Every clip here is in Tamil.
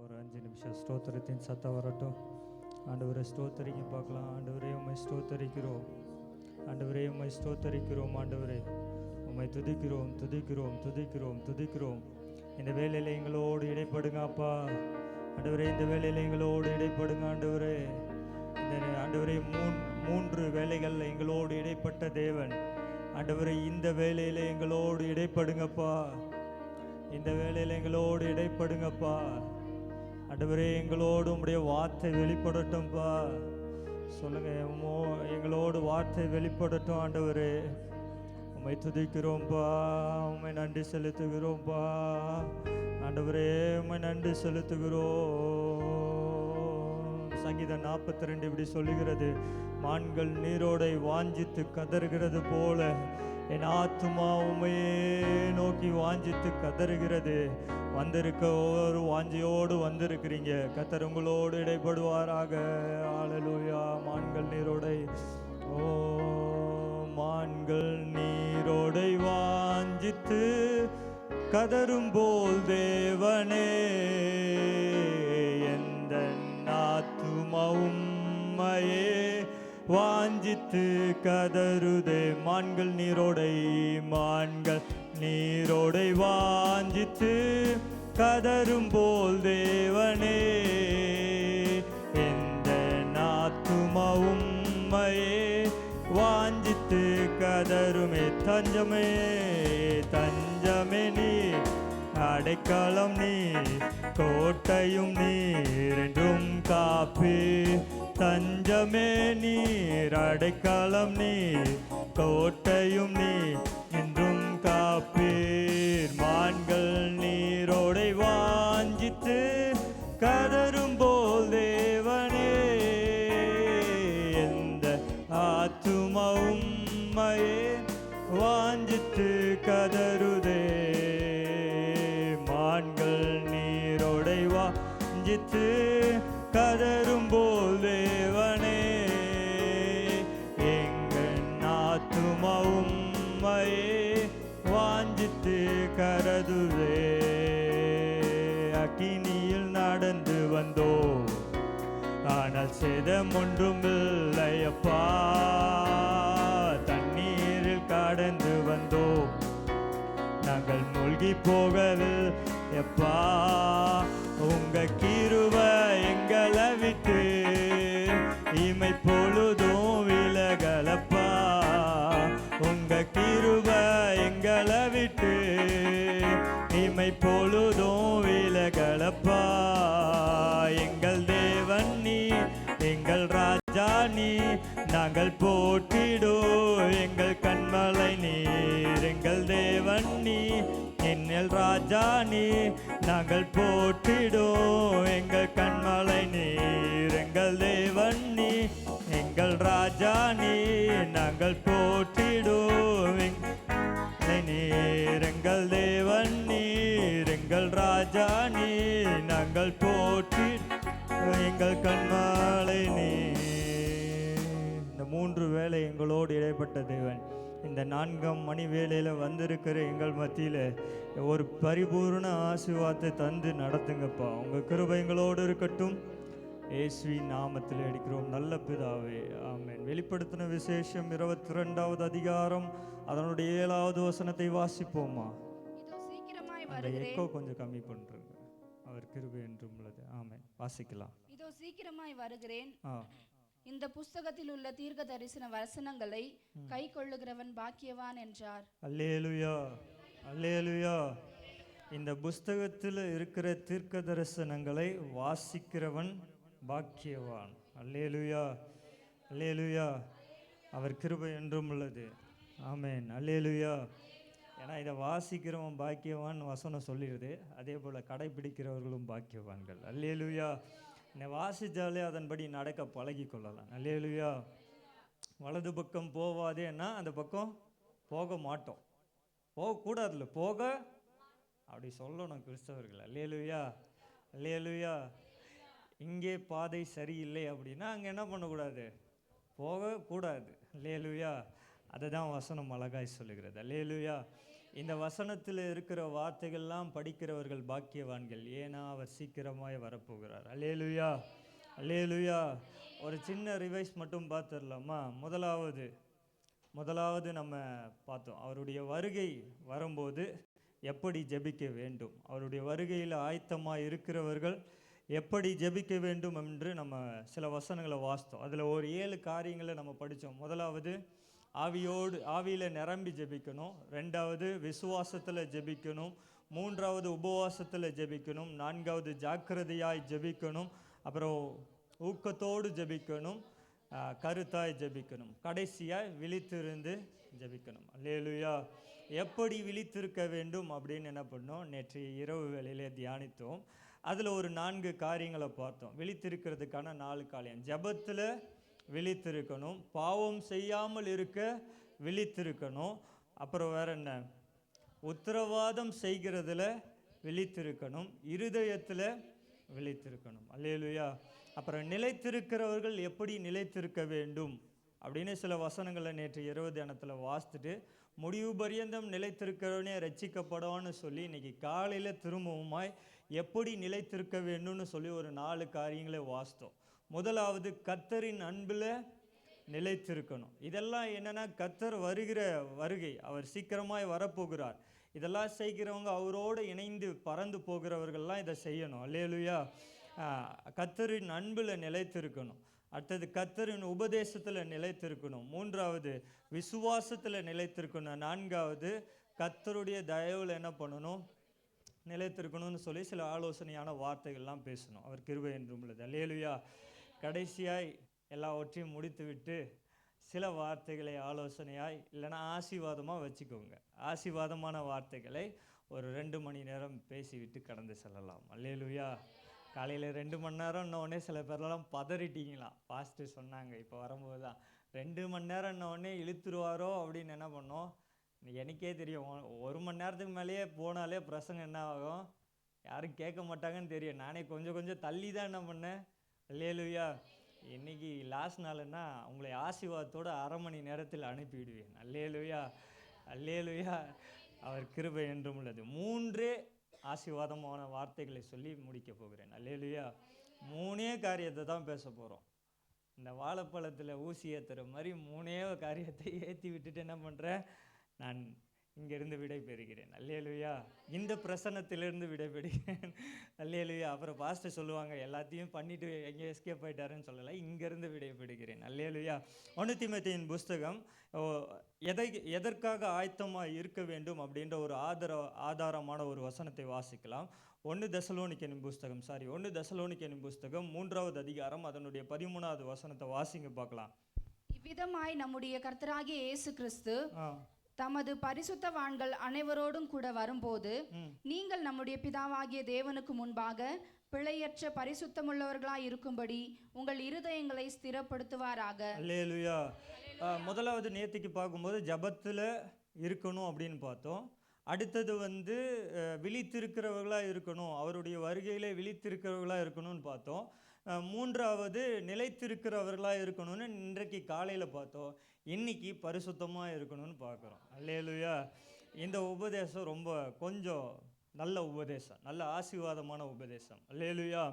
ஒரு 5 நிமிஷம் ஸ்தோத்திரத்தின் சத்தம் வரட்டும். ஆண்டவரை ஸ்தோத்தரிக்க பார்க்கலாம். ஆண்டவரே உம்மை ஸ்தோத்தரிக்கிறோம். ஆண்டவரே உம்மை ஸ்தோத்தரிக்கிறோம். ஆண்டவரே உம்மை துதிக்கிறோம், துதிக்கிறோம், துதிக்கிறோம், துதிக்கிறோம். இந்த வேலையில் எங்களோடு இடைப்படுங்க அப்பா. ஆண்டவரே இந்த வேலையில் எங்களோடு இடைப்படுங்க ஆண்டவரே. இந்த ஆண்டவரே மூன்று வேலைகள் எங்களோடு இடைப்பட்ட தேவன். ஆண்டவரே இந்த வேலையில் எங்களோடு இடைப்படுங்கப்பா. இந்த வேளையில் எங்களோடு இடைப்படுங்கப்பா. ஆண்டவரே எங்களோடு உம்முடைய வார்த்தை வெளிப்படட்டும்பா. சொல்லுங்க, எங்களோடு வார்த்தை வெளிப்படட்டும் ஆண்டவரே. உம்மை துதிக்கிறோம்பா, உம்மை நன்றி செலுத்துகிறோம்பா. ஆண்டவரே உம்மை நன்றி செலுத்துகிறோம். சங்கீதம் 42 இப்படி சொல்லுகிறது, மான்கள் நீரோடை வாஞ்சித்து கதறுகிறது போல என் ஆத்துமா உம்மையே நோக்கி வாஞ்சித்து கதறுகிறது. வந்திருக்க ஒவ்வொரு வாஞ்சியோடு வந்திருக்கிறீங்க. கர்த்தர் உங்களோடு இடைப்படுவாராக. ஹல்லேலூயா. மான்கள் நீரோடை, ஓ மான்கள் நீரோடை வாஞ்சித்து கதரும் போல் தேவனே எந்த ஆத்துமா உம்மையே வாஞ்சித்து கதறுதே. மான்கள் நீரோடை, மான்கள் நீரோடை வாஞ்சித்து கதரும் போல் தேவனே எந்த ஆத்துமா உம்மையே வாஞ்சித்து கதருமே. தஞ்சமே தஞ்சமே நீ, அடைக்கலம் நீ, கோட்டையும் நீர் என்றும் காப்பே. தஞ்சமே நீர், அடைக்கலம் நீர், கோட்டையும் நீர் என்றும் காப்பீர். மான்கள் நீரோடை வாஞ்சித்து கதரும் போல் தேவனே எந்த ஆத்துமா உம்மையே வாஞ்சித்து கதறுதே. மான்கள் நீரோடை வாஞ்சித்து கதரும் போல் தேவனே எங்கள் ஆத்துமா உம்மையே வாஞ்சித்து கரதுவே. அக்கினியில் நடந்து வந்தோ, ஆனால் சேதம் ஒன்றும் இல்லையப்பா. தண்ணீரில் கடந்து வந்தோ, நாங்கள் மூழ்கி போகவில்லையப்பா. உங்க கிருபை எங்களை விட்டு இமை பொழுதும் விலகலப்பா. உங்க கிருபை எங்களை விட்டு இமை பொழுதும் விலகலப்பா. எங்கள் தேவன் நீ, எங்கள் ராஜா நீ, நாங்கள் போற்றிடோ எங்கள் கண்மலை நீர். எங்கள் தேவன் நீ, என்னல் ராஜா நீ, நாங்கள் போற்றிடோ எங்கள் கண்மலை நீர். எங்கள் தேவன் நீ, எங்கள் ராஜா நீ, நாங்கள் போற்றிடோ நீர். எங்கள் தேவன் நீர், எங்கள் ராஜா நீ, நாங்கள் போற்றி எங்கள் கண்மலை நீர். இந்த மூன்று வேளை எங்களோடு இடைப்பட்ட தேவன் இந்த 4ஆம் மணி வேளையில் வந்திருக்கிற எங்கள் மத்தியில் ஒரு பரிபூர்ண ஆசீர்வாதத்தை தந்து நடத்துங்கப்பா. உங்கள் கிருபை எங்களோடு இருக்கட்டும். இயேசுவின் நாமத்தில் அடிக்கிறோம் நல்ல பிதாவே, ஆமென். வெளிப்படுத்தின விசேஷம் 22வது அதிகாரம் அதனுடைய 7வது வசனத்தை வாசிப்போமா? அந்த எக்கோ கொஞ்சம் கம்மி பண்ணுறேங்க. அவர் கிருபை என்றும் உள்ளது. ஆமென். வாசிக்கலாம். இதோ சீக்கிரமாய் வருகிறேன். இந்த புஸ்தகத்தில் உள்ள தீர்க்க தரிசன வசனங்களை கை கொள்ளுகிறவன் பாக்கியவான் என்றார். அல்லேலூயா, அல்லேலூயா. இந்த புஸ்தகத்தில் இருக்கிற தீர்க்க தரிசனங்களை வாசிக்கிறவன் பாக்கியவான். அல்லேலூயா, அல்லேலூயா. அவர் கிருபை என்றும் உள்ளது. ஆமென். அல்லேலூயா. ஏன்னா இதை வாசிக்கிறவன் பாக்கியவான் வசனம் சொல்லிடுது. அதே போல் கடைபிடிக்கிறவர்களும் பாக்கியவான்கள். அல்லேலூயா. என்னை வாசித்தாலே அதன்படி நடக்க பழகி கொள்ளலாம். அல்லேலூயா. வலது பக்கம் போவாதேன்னா அந்த பக்கம் போக மாட்டோம். போகக்கூடாதுல்ல, போக அப்படி சொல்லணும் கிறிஸ்தவர்கள். அல்லேலூயா, அல்லேலூயா. இங்கே பாதை சரியில்லை அப்படின்னா அங்கே என்ன பண்ணக்கூடாது, போகக்கூடாது. அல்லேலூயா. அதை தான் வசனம் அழகாய் சொல்லுகிறது. அல்லேலூயா. இந்த வசனத்தில் இருக்கிற வார்த்தைகள்லாம் படிக்கிறவர்கள் பாக்கியவான்கள், ஏன்னா அவர் சீக்கிரமாய் வரப்போகிறார். அல்லேலுயா, அல்லேலுயா. ஒரு சின்ன ரிவைஸ் மட்டும் பார்த்துடலாமா? முதலாவது நம்ம பார்த்தோம், அவருடைய வருகை வரும்போது எப்படி ஜெபிக்க வேண்டும், அவருடைய வருகையில் ஆயத்தமாக இருக்கிறவர்கள் எப்படி ஜெபிக்க வேண்டும் என்று நம்ம சில வசனங்களை வாசித்தோம். அதில் ஒரு 7 காரியங்களை நம்ம படித்தோம். முதலாவது ஆவியில் நிரம்பி ஜெபிக்கணும். 2வது விசுவாசத்தில் ஜெபிக்கணும். 3வது உபவாசத்தில் ஜெபிக்கணும். 4வது ஜாக்கிரதையாய் ஜெபிக்கணும். அப்புறம் ஊக்கத்தோடு ஜெபிக்கணும். கருத்தாய் ஜெபிக்கணும். கடைசியாய் விழித்திருந்து ஜெபிக்கணும். அல்லேலூயா. எப்படி விழித்திருக்க வேண்டும் அப்படின்னு என்ன பண்ணோம், நேற்று இரவு வேளையிலே தியானித்தோம். அதில் ஒரு 4 காரியங்களை பார்த்தோம். விழித்திருக்கிறதுக்கான 4 காரியம். ஜெபத்தில் விழித்திருக்கணும், பாவம் செய்யாமல் இருக்க விழித்திருக்கணும், அப்புறம் வேற என்ன, உத்தரவாதம் செய்கிறதுல விழித்திருக்கணும், இருதயத்தில் விழித்திருக்கணும். அல்லேலூயா. அப்புறம் நிலைத்திருக்கிறவர்கள் எப்படி நிலைத்திருக்க வேண்டும் அப்படின்னு சில வசனங்களை நேற்று இரவு தினத்தில் வாசித்துட்டு, முடிவு பரியந்தம் நிலைத்திருக்கிறவனே ரட்சிக்கப்படுவான்னு சொல்லி இன்னைக்கு காலையில் திரும்பவுமாய் எப்படி நிலைத்திருக்க வேண்டும்னு சொல்லி ஒரு 4 காரியங்களை வாசித்தோம். முதலாவது கர்த்தரின் அன்பில் நிலைத்திருக்கணும். இதெல்லாம் என்னென்னா, கர்த்தர் வருகை, அவர் சீக்கிரமாய் வரப்போகிறார். இதெல்லாம் செய்கிறவங்க அவரோடு இணைந்து பறந்து போகிறவர்கள்லாம் இதை செய்யணும். அல்லேலூயா. கர்த்தரின் அன்பில் நிலைத்திருக்கணும். அடுத்தது கர்த்தரின் உபதேசத்தில் நிலைத்திருக்கணும். 3வது விசுவாசத்தில் நிலைத்திருக்கணும். 4வது கர்த்தருடைய தயவில் என்ன பண்ணணும், நிலைத்திருக்கணும்னு சொல்லி சில ஆலோசனையான வார்த்தைகள்லாம் பேசணும். அவர் கிருபை என்றும் உள்ளது. அல்லேலூயா. கடைசியாய் எல்லாவற்றையும் முடித்து விட்டு சில வார்த்தைகளை ஆலோசனையாய் இல்லைன்னா ஆசீர்வாதமாக வச்சுக்கோங்க. ஆசீர்வாதமான வார்த்தைகளை ஒரு 2 மணி நேரம் பேசிவிட்டு கடந்து செல்லலாம். அல்லேலூயா. காலையில் 2 மணி நேரம்னோடனே சில பேர்லாம் பதறிட்டீங்களாம். பாஸ்டர் சொன்னாங்க இப்போ வரும்போது தான் 2 மணி நேரம்னோடனே இழுத்துருவாரோ அப்படின்னு என்ன பண்ணோம். எனக்கே தெரியும், 1 மணி நேரத்துக்கு மேலேயே போனாலே பிரசங்கம் என்ன ஆகும், யாரும் கேட்க மாட்டாங்கன்னு தெரியும். நானே கொஞ்சம் தள்ளி தான் என்ன பண்ணேன். அல்லேலூயா. இன்னைக்கு லாஸ்ட் நாள்னா உங்களை ஆசீர்வாதத்தோடு 1/2 மணி நேரத்தில் அனுப்பிவிடுவேன். அல்லேலூயா, அல்லேலூயா. அவர் கிருபை என்றும் உள்ளது. 3 ஆசீர்வாதமான வார்த்தைகளை சொல்லி முடிக்க போகிறேன். அல்லேலூயா. 3 காரியத்தை தான் பேச போகிறோம். இந்த வாழைப்பழத்தில் ஊசி ஏற்றுற மாதிரி 3 காரியத்தை ஏற்றி விட்டுட்டு என்ன பண்ணுறேன், நான் இங்கிருந்து விடை பெறுகிறேன். அல்லேலூயா. இந்த பிரசன்னத்திலிருந்து விடை பெறுகிறேன். அல்லேலூயா. அப்புறம் பாஸ்டர் சொல்லுவாங்க எல்லாத்தையும் பண்ணிட்டு எங்கே எஸ்கேப் ஆயிட்டாருன்னு சொல்லலை, இங்கேருந்து விடை பெறுகிறேன். அல்லேலூயா. 1 தீமோத்தேயுவின் புஸ்தகம் எதற்காக ஆயத்தமாக இருக்க வேண்டும் அப்படின்ற ஒரு ஆதாரமான ஒரு வசனத்தை வாசிக்கலாம். 1 தெசலோனிக்கேயின் புஸ்தகம் 3வது அதிகாரம் அதனுடைய 13வது வசனத்தை வாசிங்க பார்க்கலாம். இவ்விதமாய் நம்முடைய கர்த்தராகிய இயேசு கிறிஸ்து தமது பரிசுத்தவான்கள் அனைவரோடும் கூட வரும்போது நீங்கள் நம்முடைய பிதாவாகிய தேவனுக்கு முன்பாக பிழையற்ற பரிசுத்தமுள்ளவர்களாய் இருக்கும்படி உங்கள் இருதயங்களை ஸ்திரப்படுத்துவாராக. அல்லேலூயா. முதலாவது நேத்திக்கு பார்க்கும்போது ஜபத்தில் இருக்கணும் அப்படின்னு பார்த்தோம். அடுத்தது விழித்திருக்கிறவர்களாக இருக்கணும், அவருடைய வருகையில் விழித்திருக்கிறவர்களாக இருக்கணும்னு பார்த்தோம். 3வது நிலைத்திருக்கிறவர்களாக இருக்கணும்னு இன்றைக்கு காலையில் பார்த்தோம். இன்னைக்கு பரிசுத்தமாக இருக்கணும்னு பார்க்குறோம். அல்லேலூயா. இந்த உபதேசம் ரொம்ப கொஞ்சம் நல்ல உபதேசம், நல்ல ஆசீர்வாதமான உபதேசம். அல்லேலூயா.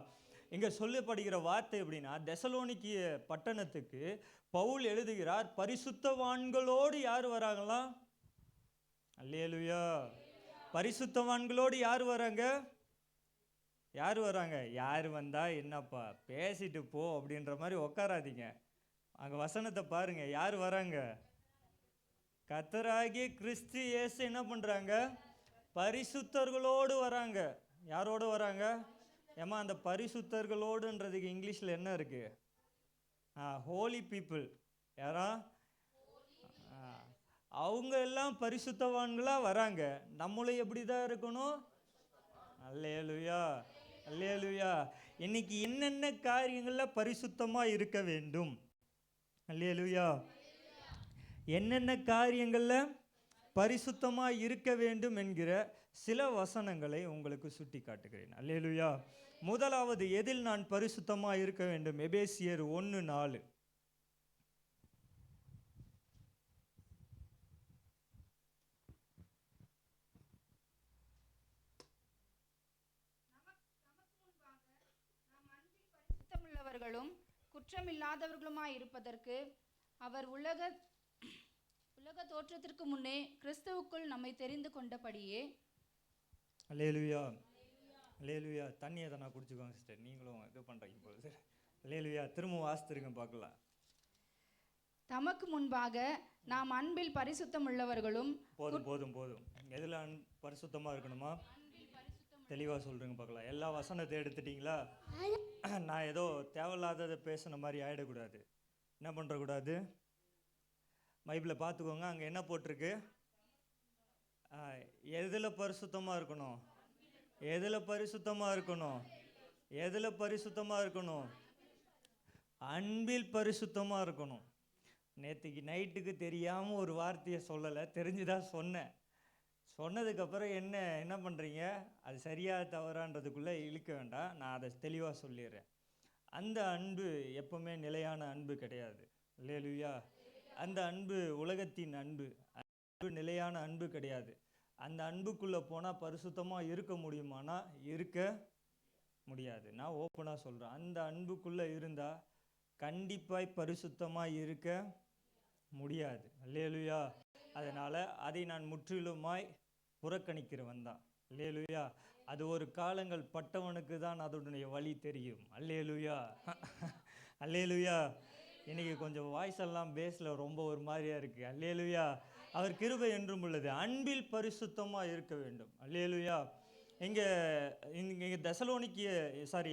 இங்கே சொல்லப்படுகிற வார்த்தை எப்படின்னா, தெசலோனிக்கிய பட்டணத்துக்கு பவுல் எழுதுகிறார், பரிசுத்தவான்களோடு யார் வராங்களாம். அல்லேலூயா. பரிசுத்தவான்களோடு யார் வராங்க, யார் வராங்க. யார் வந்தா என்னப்பா பேசிட்டு போ அப்படின்ற மாதிரி உட்காராதீங்க. அங்கே வசனத்தை பாருங்க, யார் வராங்க. கர்த்தராகிய கிறிஸ்து இயேசு என்ன பண்ணுறாங்க, பரிசுத்தர்களோடு வராங்க. யாரோடு வராங்க ஏமா, அந்த பரிசுத்தர்களோடுன்றதுக்கு இங்கிலீஷில் என்ன இருக்கு, ஹோலி பீப்புள். யாரா, அவங்க எல்லாம் பரிசுத்தவான்களாக வராங்க. நம்மளும் எப்படி தான் இருக்கணும். அல்லேலூயா, அல்லேலூயா. இன்னைக்கு என்னென்ன காரியங்களில் பரிசுத்தமாக இருக்க வேண்டும். அல்லேலூயா. என்னென்ன காரியங்களில் பரிசுத்தமாக இருக்க வேண்டும் என்கிற சில வசனங்களை உங்களுக்கு சுட்டி காட்டுகிறேன். அல்லேலூயா. முதலாவது எதில் நான் பரிசுத்தமாக இருக்க வேண்டும், எபேசியர் 1:4. பரிசுத்தமுள்ளவர்களும் குற்றமில்லாதவர்களுமாய் இருப்பதற்கு அவர் உலக தோற்றத்திற்கு முன்னே கிறிஸ்துவுக்குள் நம்மை தெரிந்து கொண்டபடியே. அல்லேலூயா, அல்லேலூயா. தண்ணியை தான் நான் குடிச்சுக்கோங்க சிஸ்டர், நீங்களும் இது பண்ணுறீங்க போது. அல்லேலூயா. திரும்ப வாசித்துருங்க பார்க்கலாம். தமக்கு முன்பாக நாம் அன்பில் பரிசுத்தம் உள்ளவர்களும். போதும் போதும் போதும். எதில் பரிசுத்தமாக இருக்கணுமா? தெளிவாக சொல்கிறேங்க பார்க்கலாம். எல்லா வசனத்தை எடுத்துட்டிங்களா? நான் ஏதோ தேவையில்லாததை பேசுன மாதிரி ஆகிடக்கூடாது. என்ன பண்ணுறக்கூடாது? பைபிளை பார்த்துக்கோங்க. அங்கே என்ன போட்டிருக்கு? எதில் பரிசுத்தமாக இருக்கணும்? எதில் பரிசுத்தமாக இருக்கணும்? எதில் பரிசுத்தமாக இருக்கணும்? அன்பில் பரிசுத்தமாக இருக்கணும். நேற்றுக்கு நைட்டுக்கு தெரியாமல் ஒரு வார்த்தையை சொல்லலை, தெரிஞ்சுதான் சொன்னேன். சொன்னதுக்கப்புறம் என்ன பண்ணுறீங்க? அது சரியாக தவறான்றதுக்குள்ளே இழுக்க வேண்டாம். நான் அதை தெளிவாக சொல்லிடுறேன். அந்த அன்பு எப்பவுமே நிலையான அன்பு கிடையாது. அல்லேலூயா. அந்த அன்பு உலகத்தின் அன்பு. அன்பு நிலையான அன்பு கிடையாது. அந்த அன்புக்குள்ளே போனால் பரிசுத்தமாக இருக்க முடியுமானா இருக்க முடியாது. நான் ஓப்பனாக சொல்கிறேன். அந்த அன்புக்குள்ளே இருந்தால் கண்டிப்பாக பரிசுத்தமாக இருக்க முடியாது. அல்லேலூயா. அதனால் அதை நான் முற்றிலுமாய் புறக்கணிக்கிறவன் தான். அல்லேலூயா. அது ஒரு காலங்கள் பட்டவனுக்கு தான் அதனுடைய வழி தெரியும். அல்லேலூயா, அல்லேலூயா. இன்னைக்கு கொஞ்சம் வாய்ஸ் எல்லாம் பேஸில் ரொம்ப ஒரு மாதிரியா இருக்குது. அல்லேலூயா. அவர் கிருபை என்றும் உள்ளது. அன்பில் பரிசுத்தமாக இருக்க வேண்டும். அல்லேலூயா. இங்கே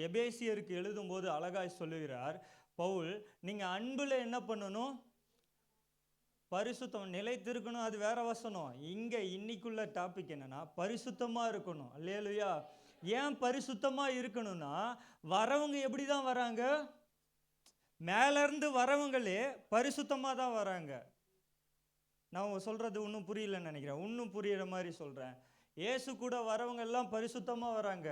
எபேசியருக்கு எழுதும்போது அழகாய் சொல்லுகிறார் பவுல், நீங்கள் அன்பில் என்ன பண்ணணும்? பரிசுத்தம் நிலைத்திருக்கணும். அது வேற வசனம். இங்கே இன்னைக்குள்ள டாபிக் என்னன்னா பரிசுத்தமாக இருக்கணும். அல்லேலூயா. ஏன் பரிசுத்தமாக இருக்கணும்னா, வரவங்க எப்படி தான் வராங்க? மேலேருந்து வரவங்களே பரிசுத்தமாக தான் வராங்க. நான் சொல்கிறது இன்னும் புரியலன்னு நினைக்கிறேன். இன்னும் புரியிற மாதிரி சொல்கிறேன். இயேசு கூட வரவங்க எல்லாம் பரிசுத்தமாக வராங்க.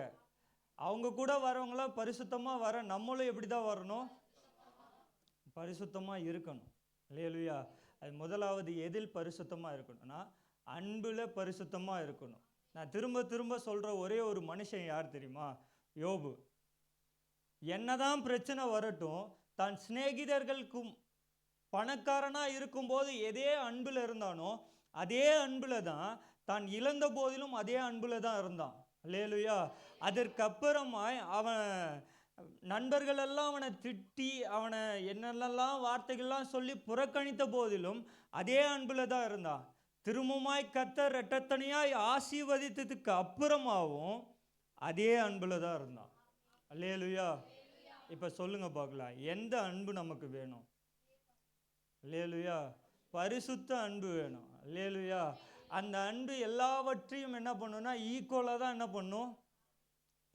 அவங்க கூட வரவங்களாம் பரிசுத்தமாக வர நம்மளும் எப்படி தான் வரணும்? பரிசுத்தமாக இருக்கணும். அல்லேலூயா. அது முதலாவது எதில் பரிசுத்தமாக இருக்கணும்னா அன்பில் பரிசுத்தமாக இருக்கணும். நான் திரும்ப திரும்ப சொல்கிற ஒரே ஒரு மனுஷன் யார் தெரியுமா? யோபு. என்னதான் பிரச்சனை வரட்டும், தான் சிநேகிதர்களுக்கும் பணக்காரனாக இருக்கும்போது எதே அன்பில் இருந்தானோ அதே அன்பில் தான் தான் இழந்த போதிலும் அதே அன்பில் தான் இருந்தான். அல்லேலூயா. அதற்கப்புறமாய் அவன் நண்பர்கள் எல்லாம் அவனை திட்டி அவனை என்னென்னலாம் வார்த்தைகள்லாம் சொல்லி புறக்கணித்த போதிலும் அதே அன்பில் தான் இருந்தான். திரும்பமாய் கர்த்தர் இரட்டத்தனையாய் ஆசீர்வதித்ததுக்கு அப்புறமாவும் அதே அன்பில் தான் இருந்தான். அல்லேலூயா. இப்போ சொல்லுங்க பார்க்கலாம், எந்த அன்பு நமக்கு வேணும்? அல்லேலூயா. பரிசுத்த அன்பு வேணும். அல்லேலூயா. அந்த அன்பு எல்லாவற்றையும் என்ன பண்ணுன்னா ஈக்குவலாக தான் என்ன பண்ணும்?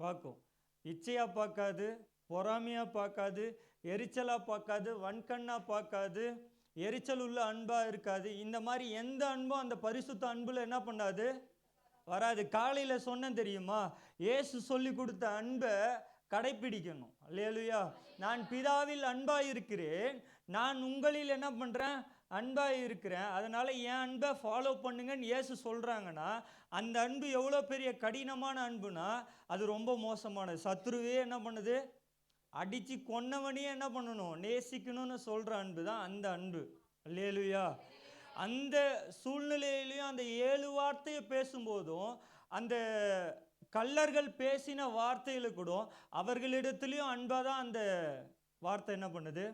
பார்க்கும். இச்சையாக பார்க்காது, பொறாமையாக பார்க்காது, எரிச்சலாக பார்க்காது, வன்கண்ணாக பார்க்காது, எரிச்சல் உள்ள அன்பாக இருக்காது. இந்த மாதிரி எந்த அன்பும் அந்த பரிசுத்த அன்பில் என்ன பண்ணாது? வராது. காலையில் சொன்னேன் தெரியுமா? இயேசு சொல்லி கொடுத்த அன்பை கடைப்பிடிக்கணும். அல்லேலூயா. நான் பிதாவில் அன்பாக இருக்கிறேன், நான் உங்களில் என்ன பண்ணுறேன்? அன்பாக இருக்கிறேன். அதனால் என் அன்பை ஃபாலோ பண்ணுங்கன்னு இயேசு சொல்கிறாங்கன்னா அந்த அன்பு எவ்வளோ பெரிய கடினமான அன்புனா அது ரொம்ப மோசமானது. சத்ருவே என்ன பண்ணுது? அடித்து கொன்னவனையே என்ன பண்ணணும்? நேசிக்கணும்னு சொல்கிற அன்பு தான் அந்த அன்பு. அல்லேலூயா. அந்த சூழ்நிலையிலையும் அந்த 7 வார்த்தையை பேசும்போதும் அந்த கள்ளர்கள் பேசின வார்த்தையில் கூட அவர்களிடத்துலையும் அன்பாக தான் அந்த வார்த்தை என்ன பண்ணுது?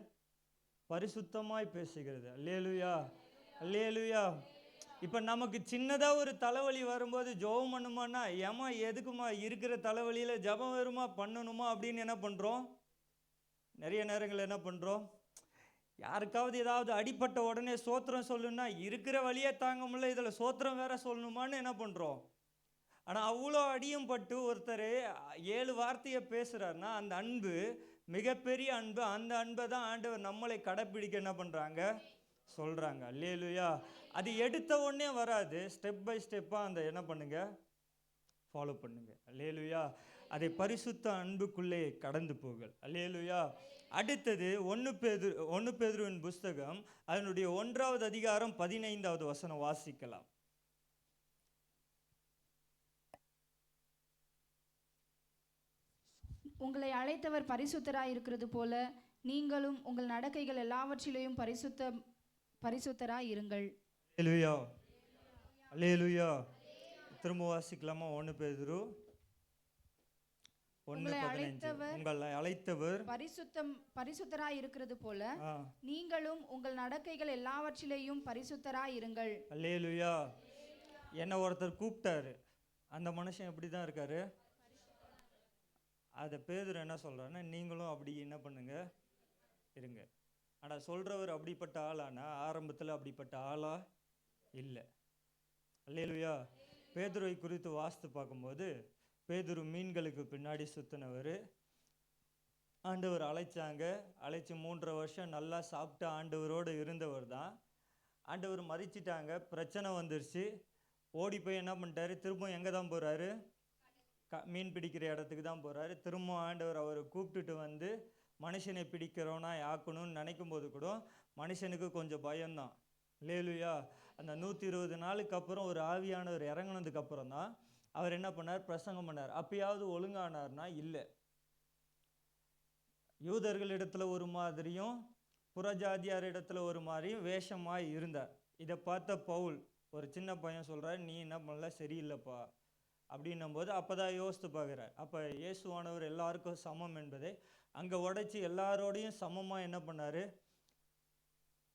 பரிசுத்தமாய் பேசுகிறது. அல்லேலூயா, அல்லேலூயா. இப்போ நமக்கு சின்னதாக ஒரு தலைவலி வரும்போது ஜெபம் பண்ணுமான்னா, ஏமா எதுக்குமா இருக்கிற தலைவலியில் ஜெபம் வருமா பண்ணணுமா அப்படின்னு என்ன பண்ணுறோம்? நிறைய நேரங்கள் என்ன பண்ணுறோம்? யாருக்காவது ஏதாவது அடிப்பட்ட உடனே சோத்திரம் சொல்லுன்னா இருக்கிற வழியே தாங்க முடியல, இதில் சோத்திரம் வேற சொல்லணுமான்னு என்ன பண்ணுறோம்? ஆனால் அவ்வளோ அடியும் பட்டு ஒருத்தர் 7 வார்த்தையை பேசுகிறாருன்னா அந்த அன்பு மிகப்பெரிய அன்பு. அந்த அன்பை தான் ஆண்டவர் நம்மளை கடைப்பிடிக்க என்ன பண்ணுறாங்க? சொல்கிறாங்க. அல்லேலூயா. அது எடுத்த உடனே வராது. ஸ்டெப் பை ஸ்டெப்பாக அந்த என்ன பண்ணுங்க? ஃபாலோ பண்ணுங்க. அல்லேலூயா. அதை பரிசுத்த அன்புக்குள்ளே கடந்து போங்கள். அல்லேலூயா. அடுத்தது 1 பேதுருவின் புஸ்தகம் அதனுடைய 1வது அதிகாரம் 15வது வசனம் வாசிக்கலாம். உங்களை அழைத்தவர் பரிசுத்தராய் இருக்கிறது போல நீங்களும் உங்கள் நடக்கைகள் எல்லாவற்றிலேயும் பரிசுத்தராய் இருங்கள். அல்லேலூயா, அல்லேலூயா. திரும்ப வாசிக்கலாமா? 1 பேதுரு 1:15. உங்களை அழைத்தவர் பரிசுத்தராய் இருக்கிறது போல நீங்களும் உங்கள் நடக்கைகள் எல்லாவற்றிலேயும் பரிசுத்தராய் இருங்கள். அல்லேலூயா. என்ன ஒருத்தர் கூப்பிட்டாரு, அந்த மனுஷன் எப்படி தான் இருக்காரு? அதை பேதுரு என்ன சொல்றாருன்னா, நீங்களும் அப்படி என்ன பண்ணுங்க, இருங்க. ஆனால் சொல்றவர் அப்படிப்பட்ட ஆளானா ஆரம்பத்தில் அப்படிப்பட்ட ஆளா இல்லை. அல்லேலூயா. பேதுருவை குறித்து வாஸ்து பார்க்கும்போது, பேதுரு மீன்களுக்கு பின்னாடி சுத்தினவர். ஆண்டவர் அழைச்சி 3.5 வருஷம் நல்லா சாப்பிட்டு ஆண்டவரோடு இருந்தவர் தான். ஆண்டவர் மதிச்சிட்டாங்க, பிரச்சனை வந்துருச்சு. ஓடி போய் என்ன பண்ணிட்டாரு? திரும்ப எங்கே தான் போகிறாரு? மீன் பிடிக்கிற இடத்துக்கு தான் போகிறாரு. திரும்ப ஆண்டவர் அவரை கூப்பிட்டுட்டு வந்து மனுஷனை பிடிக்கிறோன்னா ஆக்கணும்னு நினைக்கும் போது கூட மனுஷனுக்கு கொஞ்சம் பயம்தான். அல்லேலூயா. அந்த 120 நாளுக்கு அப்புறம் ஒரு ஆவியானவர் இறங்கினதுக்கு அப்புறம் தான் அவர் என்ன பண்ணார்? பிரசங்கம் பண்ணார். அப்பயாவது ஒழுங்கானார்னா இல்லை. யூதர்கள் இடத்துல ஒரு மாதிரியும் புறஜாதியார் இடத்துல ஒரு மாதிரியும் வேஷமாய் இருந்தார். இதை பார்த்த பவுல், ஒரு சின்ன பையன் சொல்கிறார், நீ என்ன பண்ணல, சரியில்லைப்பா அப்படின்னும் போது அப்போ தான் யோசித்து பார்க்குறார். அப்போ இயேசுவானவர் எல்லாருக்கும் சமம் என்பதை அங்கே உடைச்சி எல்லாரோடையும் சமமாக என்ன பண்ணார்?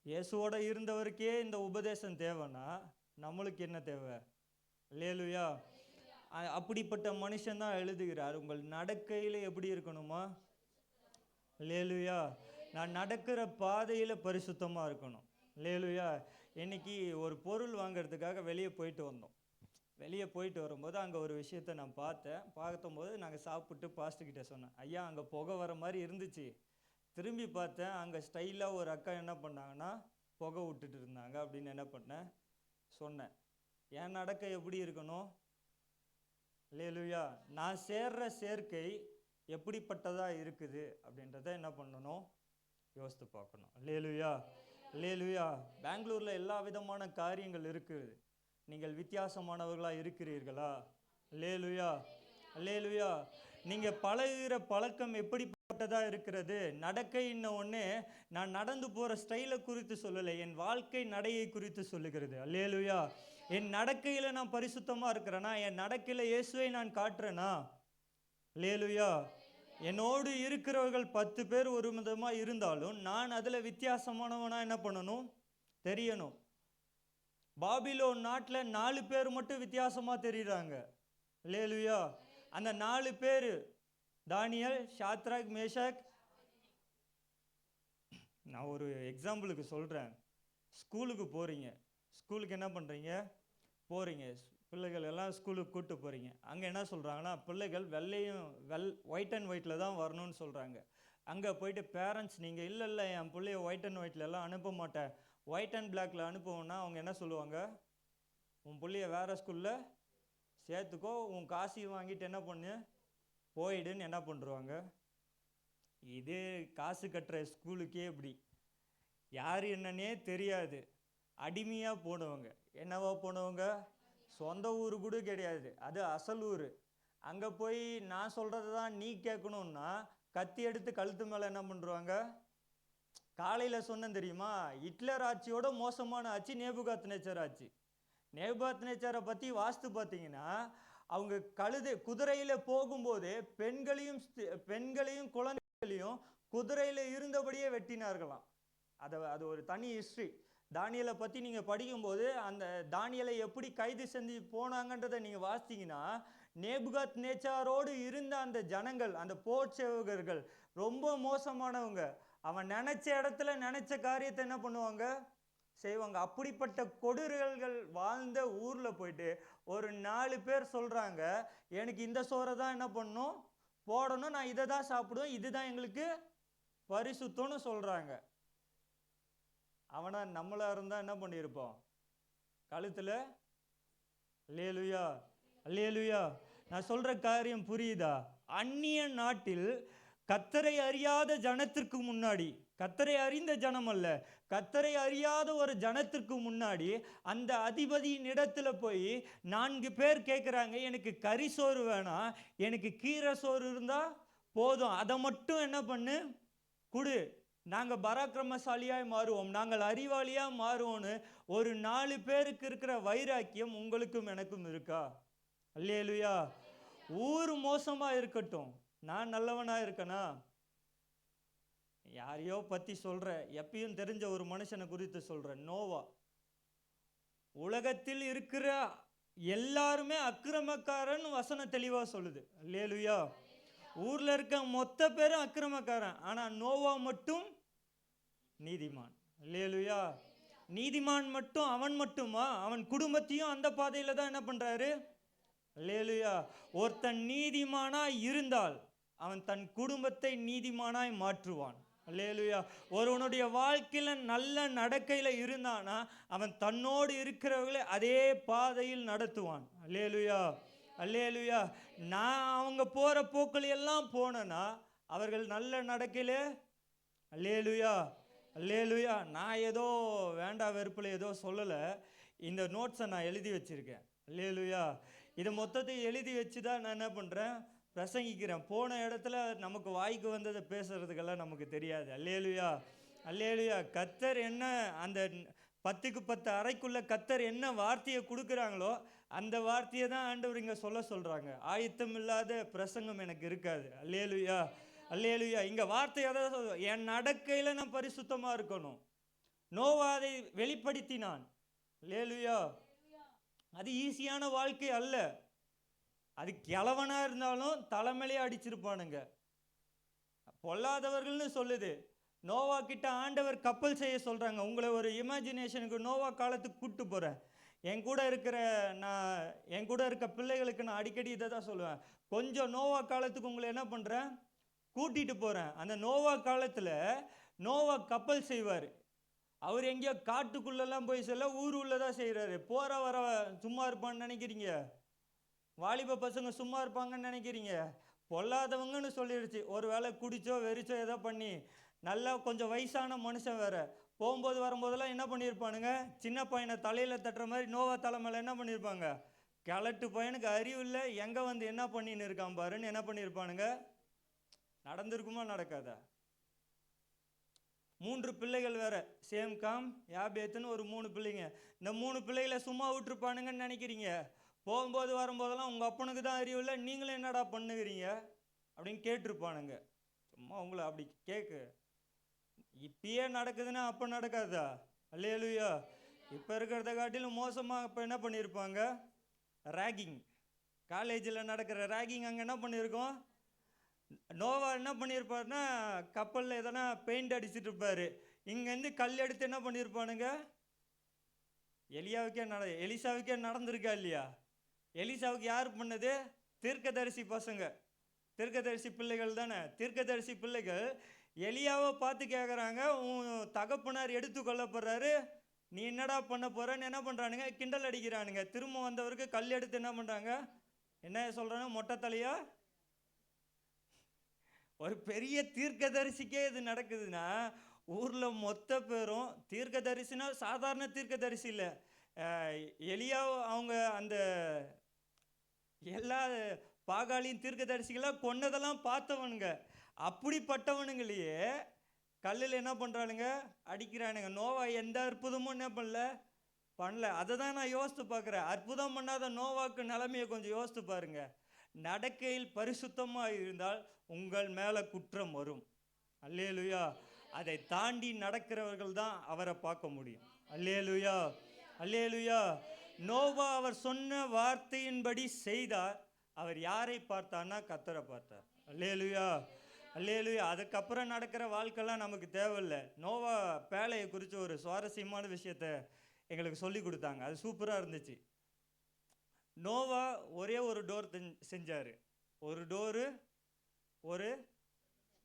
இயேசுவோட இருந்தவருக்கே இந்த உபதேசம் தேவைன்னா நம்மளுக்கு என்ன தேவை? அல்லேலூயா. அப்படிப்பட்ட மனுஷன் தான் எழுதுகிறார், உங்கள் நடக்கையில் எப்படி இருக்கணுமா? அல்லேலூயா. நான் நடக்கிற பாதையில் பரிசுத்தமாக இருக்கணும். அல்லேலூயா. இன்னைக்கு ஒரு பொருள் வாங்கிறதுக்காக வெளியே போயிட்டு வந்தோம். வெளியே போயிட்டு வரும்போது அங்கே ஒரு விஷயத்தை நான் பார்க்கும்போது நாங்கள் சாப்பிட்டு பாஸ்ட்டுக்கிட்ட சொன்னேன், ஐயா அங்கே புகை வர மாதிரி இருந்துச்சு. திரும்பி பார்த்தேன், அங்கே ஸ்டைலாக ஒரு அக்கா என்ன பண்ணாங்கன்னா புகை விட்டுட்டு இருந்தாங்க அப்படின்னு என்ன பண்ணேன் சொன்னேன். என் நடக்கை எப்படி இருக்கணும்? அல்லேலூயா. நான் சேர்ற சேர்க்கை எப்படிப்பட்டதாக இருக்குது அப்படின்றத என்ன பண்ணணும்? யோசித்து பார்க்கணும். அல்லேலூயா, அல்லேலூயா. பெங்களூரில் எல்லா விதமான காரியங்கள் இருக்குது. நீங்கள் வித்தியாசமானவர்களாக இருக்கிறீர்களா? அல்லேலூயா, அல்லேலூயா. நீங்கள் பழகுகிற பழக்கம் எப்படிப்பட்டதாக இருக்கிறது? நடக்கை இன்னொன்று நான் நடந்து போகிற ஸ்டைலை குறித்து சொல்லலை, என் வாழ்க்கை நடையை குறித்து சொல்லுகிறது. அல்லேலூயா. என் நடக்கையில் நான் பரிசுத்தமாக இருக்கிறேனா? என் நடக்கையில் இயேசுவை நான் காட்டுறேனா? அல்லேலூயா. என்னோடு இருக்கிறவர்கள் 10 பேர் ஒரு விதமாக இருந்தாலும் நான் அதில் வித்தியாசமானவனா என்ன பண்ணணும்? தெரியணும். பாபிலோன் நாட்டில் 4 பேர் மட்டும் வித்தியாசமாக தெரியுறாங்க. அல்லேலூயா. அந்த 4 பேர் தானியேல், ஷாத்ராக், மேஷாக். நான் ஒரு எக்ஸாம்பிளுக்கு சொல்கிறேன். ஸ்கூலுக்கு போகிறீங்க, ஸ்கூலுக்கு என்ன பண்ணுறீங்க? போகிறீங்க, பிள்ளைகள் எல்லாம் ஸ்கூலுக்கு கூப்பிட்டு போகிறீங்க. அங்கே என்ன சொல்கிறாங்கன்னா, பிள்ளைகள் ஒயிட் அண்ட் ஒயிட்டில் தான் வரணும்னு சொல்கிறாங்க. அங்கே போயிட்டு பேரண்ட்ஸ், நீங்கள் இல்லை என் பிள்ளைய ஒயிட் அண்ட் ஒயிட்டில் எல்லாம் அனுப்ப மாட்டேன், ஒயிட் அண்ட் பிளாக்ல அனுப்புவோன்னா அவங்க என்ன சொல்லுவாங்க? உன் பிள்ளைய வேறு ஸ்கூலில் சேர்த்துக்கோ, உன் காசையும் வாங்கிட்டு என்ன பண்ணு, போயிடுன்னு என்ன பண்ணுறாங்க? இதே காசு கட்டுற ஸ்கூலுக்கே இப்படி யார் என்னன்னே தெரியாது, அடிமையாக போனவங்க. என்னவா போனவங்க? சொந்த ஊர் கூட கிடையாது, அது அசல் ஊர். அங்கே போய் நான் சொல்கிறது தான் நீ கேட்கணுன்னா கத்தி எடுத்து கழுத்து மேலே என்ன பண்ணுறாங்க? காலையில் சொன்னேன் தெரியுமா, ஹிட்லர் ஆட்சியோட மோசமான ஆட்சி நேபுகாத்நேச்சர் ஆட்சி. நேபுகாத்நேச்சரை பற்றி வாஸ்து பார்த்தீங்கன்னா, அவங்க குதிரையில் போகும்போதே பெண்களையும் குழந்தைகளையும் குதிரையில் இருந்தபடியே வெட்டினார்களாம். அது ஒரு தனி ஹிஸ்ட்ரி. தானியலை பற்றி நீங்கள் படிக்கும்போது அந்த தானியலை எப்படி கைது செஞ்சு போனாங்கன்றதை நீங்கள் வாசித்தீங்கன்னா, நேபுகாத்நேச்சாரோடு இருந்த அந்த ஜனங்கள், அந்த போர் சேவகர்கள் ரொம்ப மோசமானவங்க. அவன் நினச்ச இடத்துல நினச்ச காரியத்தை என்ன பண்ணுவாங்க? செய்வாங்க. அப்படிப்பட்ட கொடூரர்கள் வாழ்ந்த ஊரில் போயிட்டு ஒரு 4 பேர் சொல்கிறாங்க, எனக்கு இந்த சோறை தான் என்ன பண்ணணும், போடணும், நான் இதை தான் சாப்பிடுவேன், இதுதான் எங்களுக்கு பரிசுத்தம்னு சொல்கிறாங்க. அவனை நம்மளா இருந்தால் என்ன பண்ணியிருப்போம்? கழுத்தில். அல்லேலூயா, அல்லேலூயா. நான் சொல்கிற காரியம் புரியுதா? அந்நிய நாட்டில் கர்த்தரை அறியாத ஜனத்திற்கு முன்னாடி, கர்த்தரை அறிந்த ஜனம் அல்ல, கர்த்தரை அறியாத ஒரு ஜனத்திற்கு முன்னாடி அந்த அதிபதியின் இடத்துல போய் 4 பேர் கேட்குறாங்க, எனக்கு கறி சோறு வேணாம், எனக்கு கீரை சோறு இருந்தால் போதும், அதை மட்டும் என்ன பண்ணு, கொடு, நாங்கள் பராக்கிரமசாலியாய் மாறுவோம், நாங்கள் அறிவாளியாக மாறுவோன்னு ஒரு 4 பேருக்கு இருக்கிற வைராக்கியம் உங்களுக்கும் எனக்கும் இருக்கா? அல்லேலூயா. ஊர் மோசமா இருக்கட்டும், நான் நல்லவனா இருக்கனா? யாரையோ பத்தி சொல்ற, எப்பயும் தெரிஞ்ச ஒரு மனுஷனை குறித்து சொல்றேன், நோவா. உலகத்தில் இருக்கிற எல்லாருமே அக்கிரமக்காரன் வசனம் தெளிவா சொல்லுது. அல்லேலூயா. ஊர்ல இருக்க மொத்த பேரும் அக்கிரமக்காரன், ஆனா நோவா மட்டும் நீதிமான். அல்லேலூயா. நீதிமான் மட்டும் அவன் மட்டுமா? அவன் குடும்பத்தையும் அந்த பாதையில தான் என்ன பண்றாரு? அல்லேலூயா. ஒருத்தன் நீதிமானாய் இருந்தால் அவன் தன் குடும்பத்தை நீதிமானாய் மாற்றுவான். அல்லேலூயா. ஒருவனுடைய வாழ்க்கையில நல்ல நடக்கையில இருந்தானா அவன் தன்னோடு இருக்கிறவர்களை அதே பாதையில் நடத்துவான். அல்லேலூயா. அல்லேலூயா. நான் அவங்க போற போக்கள் எல்லாம் போனேன்னா அவர்கள் நல்ல நடக்கையில, அல்லேலூயா, அல்லேலூயா. நான் ஏதோ வேண்டா வெறுப்பில் ஏதோ சொல்லலை, இந்த நோட்ஸை நான் எழுதி வச்சிருக்கேன். அல்லேலூயா. இது மொத்தத்தை எழுதி வச்சு தான் நான் என்ன பண்ணுறேன், பிரசங்கிக்கிறேன். போன இடத்துல நமக்கு வாய்க்கு வந்ததை பேசுறதுக்கெல்லாம் நமக்கு தெரியாது. அல்லேலூயா. அல்லேலூயா. கர்த்தர் என்ன அந்த 10க்கு 10 அறைக்குள்ள கர்த்தர் என்ன வார்த்தையை கொடுக்குறாங்களோ அந்த வார்த்தையை தான் ஆண்டவர் இங்கே சொல்ல சொல்கிறாங்க. ஆயத்தம் இல்லாத பிரசங்கம் எனக்கு இருக்காது. அல்லேலூயா. அல்லேலூயா. இங்கே வார்த்தையை தான் சொல்லுவோம், என் நடக்கையில் நான் பரிசுத்தமாக இருக்கணும். நோவா அதை வெளிப்படுத்தினான். அல்லேலூயா. அது ஈஸியான வாழ்க்கை அல்ல. அது கிழவனா இருந்தாலும் தலைமையிலே அடிச்சிருப்பானுங்க. பொல்லாதவர்கள்னு சொல்லுது. நோவா கிட்ட ஆண்டவர் கப்பல் செய்ய சொல்றாங்க. உங்களை ஒரு இமேஜினேஷனுக்கு நோவா காலத்துக்கு கூப்பிட்டு போறேன். என் கூட இருக்க பிள்ளைகளுக்கு நான் அடிக்கடி இதை தான் சொல்லுவேன். கொஞ்சம் நோவா காலத்துக்கு உங்களை என்ன பண்றேன், கூட்டிட்டு போறேன். அந்த நோவா காலத்துல நோவா கப்பல் செய்வார். அவர் எங்கேயோ காட்டுக்குள்ளெல்லாம் போய் செல்ல, ஊர் உள்ளதான் செய்கிறாரு. போற வர சும்மா இருப்பான்னு நினைக்கிறீங்க? வாலிப பசங்க சும்மா இருப்பாங்கன்னு நினைக்கிறீங்க? பொல்லாதவங்கன்னு சொல்லிடுச்சு. ஒரு வேளை குடிச்சோ வெறிச்சோ ஏதோ பண்ணி, நல்லா கொஞ்சம் வயசான மனுஷன் வேற, போகும்போது வரும்போதெல்லாம் என்ன பண்ணியிருப்பானுங்க, சின்ன பையனை தலையில் தட்டுற மாதிரி நோவா தலைமையில் என்ன பண்ணியிருப்பாங்க, கிழட்டு பையனுக்கு அறிவு இல்லை, எங்கே வந்து என்ன பண்ணின்னு இருக்கான் பாருன்னு என்ன பண்ணியிருப்பானுங்க. நடந்திருக்குமா நடக்காதா? 3 பிள்ளைகள் வேற, சேம் காம் யாபேத்துன்னு ஒரு 3 பிள்ளைங்க. இந்த 3 பிள்ளைகளை சும்மா விட்டுருப்பானுங்கன்னு நினைக்கிறீங்க? போகும்போது வரும்போதெல்லாம் உங்கள் அப்பனுக்கு தான் அறிவு இல்லை, நீங்களும் என்னடா பண்ணுகிறீங்க அப்படின்னு கேட்டிருப்பானுங்க. சும்மா உங்களை அப்படி கேட்கு. இப்பயே நடக்குதுன்னா அப்போ நடக்காதா? அல்லேலூயா. இப்போ இருக்கிறத காட்டிலும் மோசமாக இப்போ என்ன பண்ணியிருப்பாங்க, ரேகிங். காலேஜில் நடக்கிற ரேகிங் அங்கே என்ன பண்ணியிருக்கோம். நோவா என்ன பண்ணியிருப்பாருன்னா கப்பலில் எதனா பெயிண்ட் அடிச்சுட்டு இருப்பாரு. இங்கேருந்து கல் எடுத்து என்ன பண்ணியிருப்பானுங்க, எலிசாவுக்கே நடந்திருக்கா இல்லையா? எலிசாவுக்கு யார் பண்ணது? தீர்க்கதரிசி பசங்க, தீர்க்கதரிசி பிள்ளைகள் தானே. தீர்க்கதரிசி பிள்ளைகள் எலியாவை பார்த்து கேட்குறாங்க, உன் தகப்பனார் எடுத்து கொள்ளப்படுறாரு, நீ என்னடா பண்ண போறன்னு என்ன பண்ணுறானுங்க, கிண்டல் அடிக்கிறானுங்க. திரும்ப வந்தவருக்கு கல் எடுத்து என்ன பண்ணுறாங்க, என்ன சொல்கிறாங்க, மொட்டை தலையா? ஒரு பெரிய தீர்க்கதரிசிக்கே இது நடக்குதுன்னா ஊரில் மொத்த பேரும் தீர்க்கதரிசினா சாதாரண தீர்க்கதரிசி இல்லை. எலியா அவங்க அந்த எல்லா பாகாலியும் தீர்க்கதரிசிகளாக கொன்னதெல்லாம் பார்த்தவனுங்க. அப்படிப்பட்டவனுங்களையே கல்லில் என்ன பண்ணுறானுங்க, அடிக்கிறானுங்க. நோவா எந்த அற்புதமும் என்ன பண்ணல. அதை தான் நான் யோசித்து பார்க்குறேன். அற்புதம் பண்ணாத நோவாக்கு நிலைமையை கொஞ்சம் யோசித்து பாருங்க. நடக்கையில் பரிசுத்தமாக இருந்தால் உங்கள் மேலே குற்றம் வரும். அல்லேலூயா. அதை தாண்டி நடக்கிறவர்கள் தான் அவரை பார்க்க முடியும். அல்லேலூயா. அல்லேலூயா. நோவா அவர் சொன்ன வார்த்தையின்படி செய்தார். அவர் யாரை பார்த்தார்னா கர்த்தரை பார்த்தார். அல்லேலூயா. அல்லேலூயா. அதுக்கப்புறம் நடக்கிற வாழ்க்கைலாம் நமக்கு தேவையில்லை. நோவா பேழையை குறித்து ஒரு சுவாரஸ்யமான விஷயத்தை எங்களுக்கு சொல்லி கொடுத்தாங்க. அது சூப்பராக இருந்துச்சு. நோவா ஒரே ஒரு டோர் செஞ்சார். ஒரு டோரு, ஒரு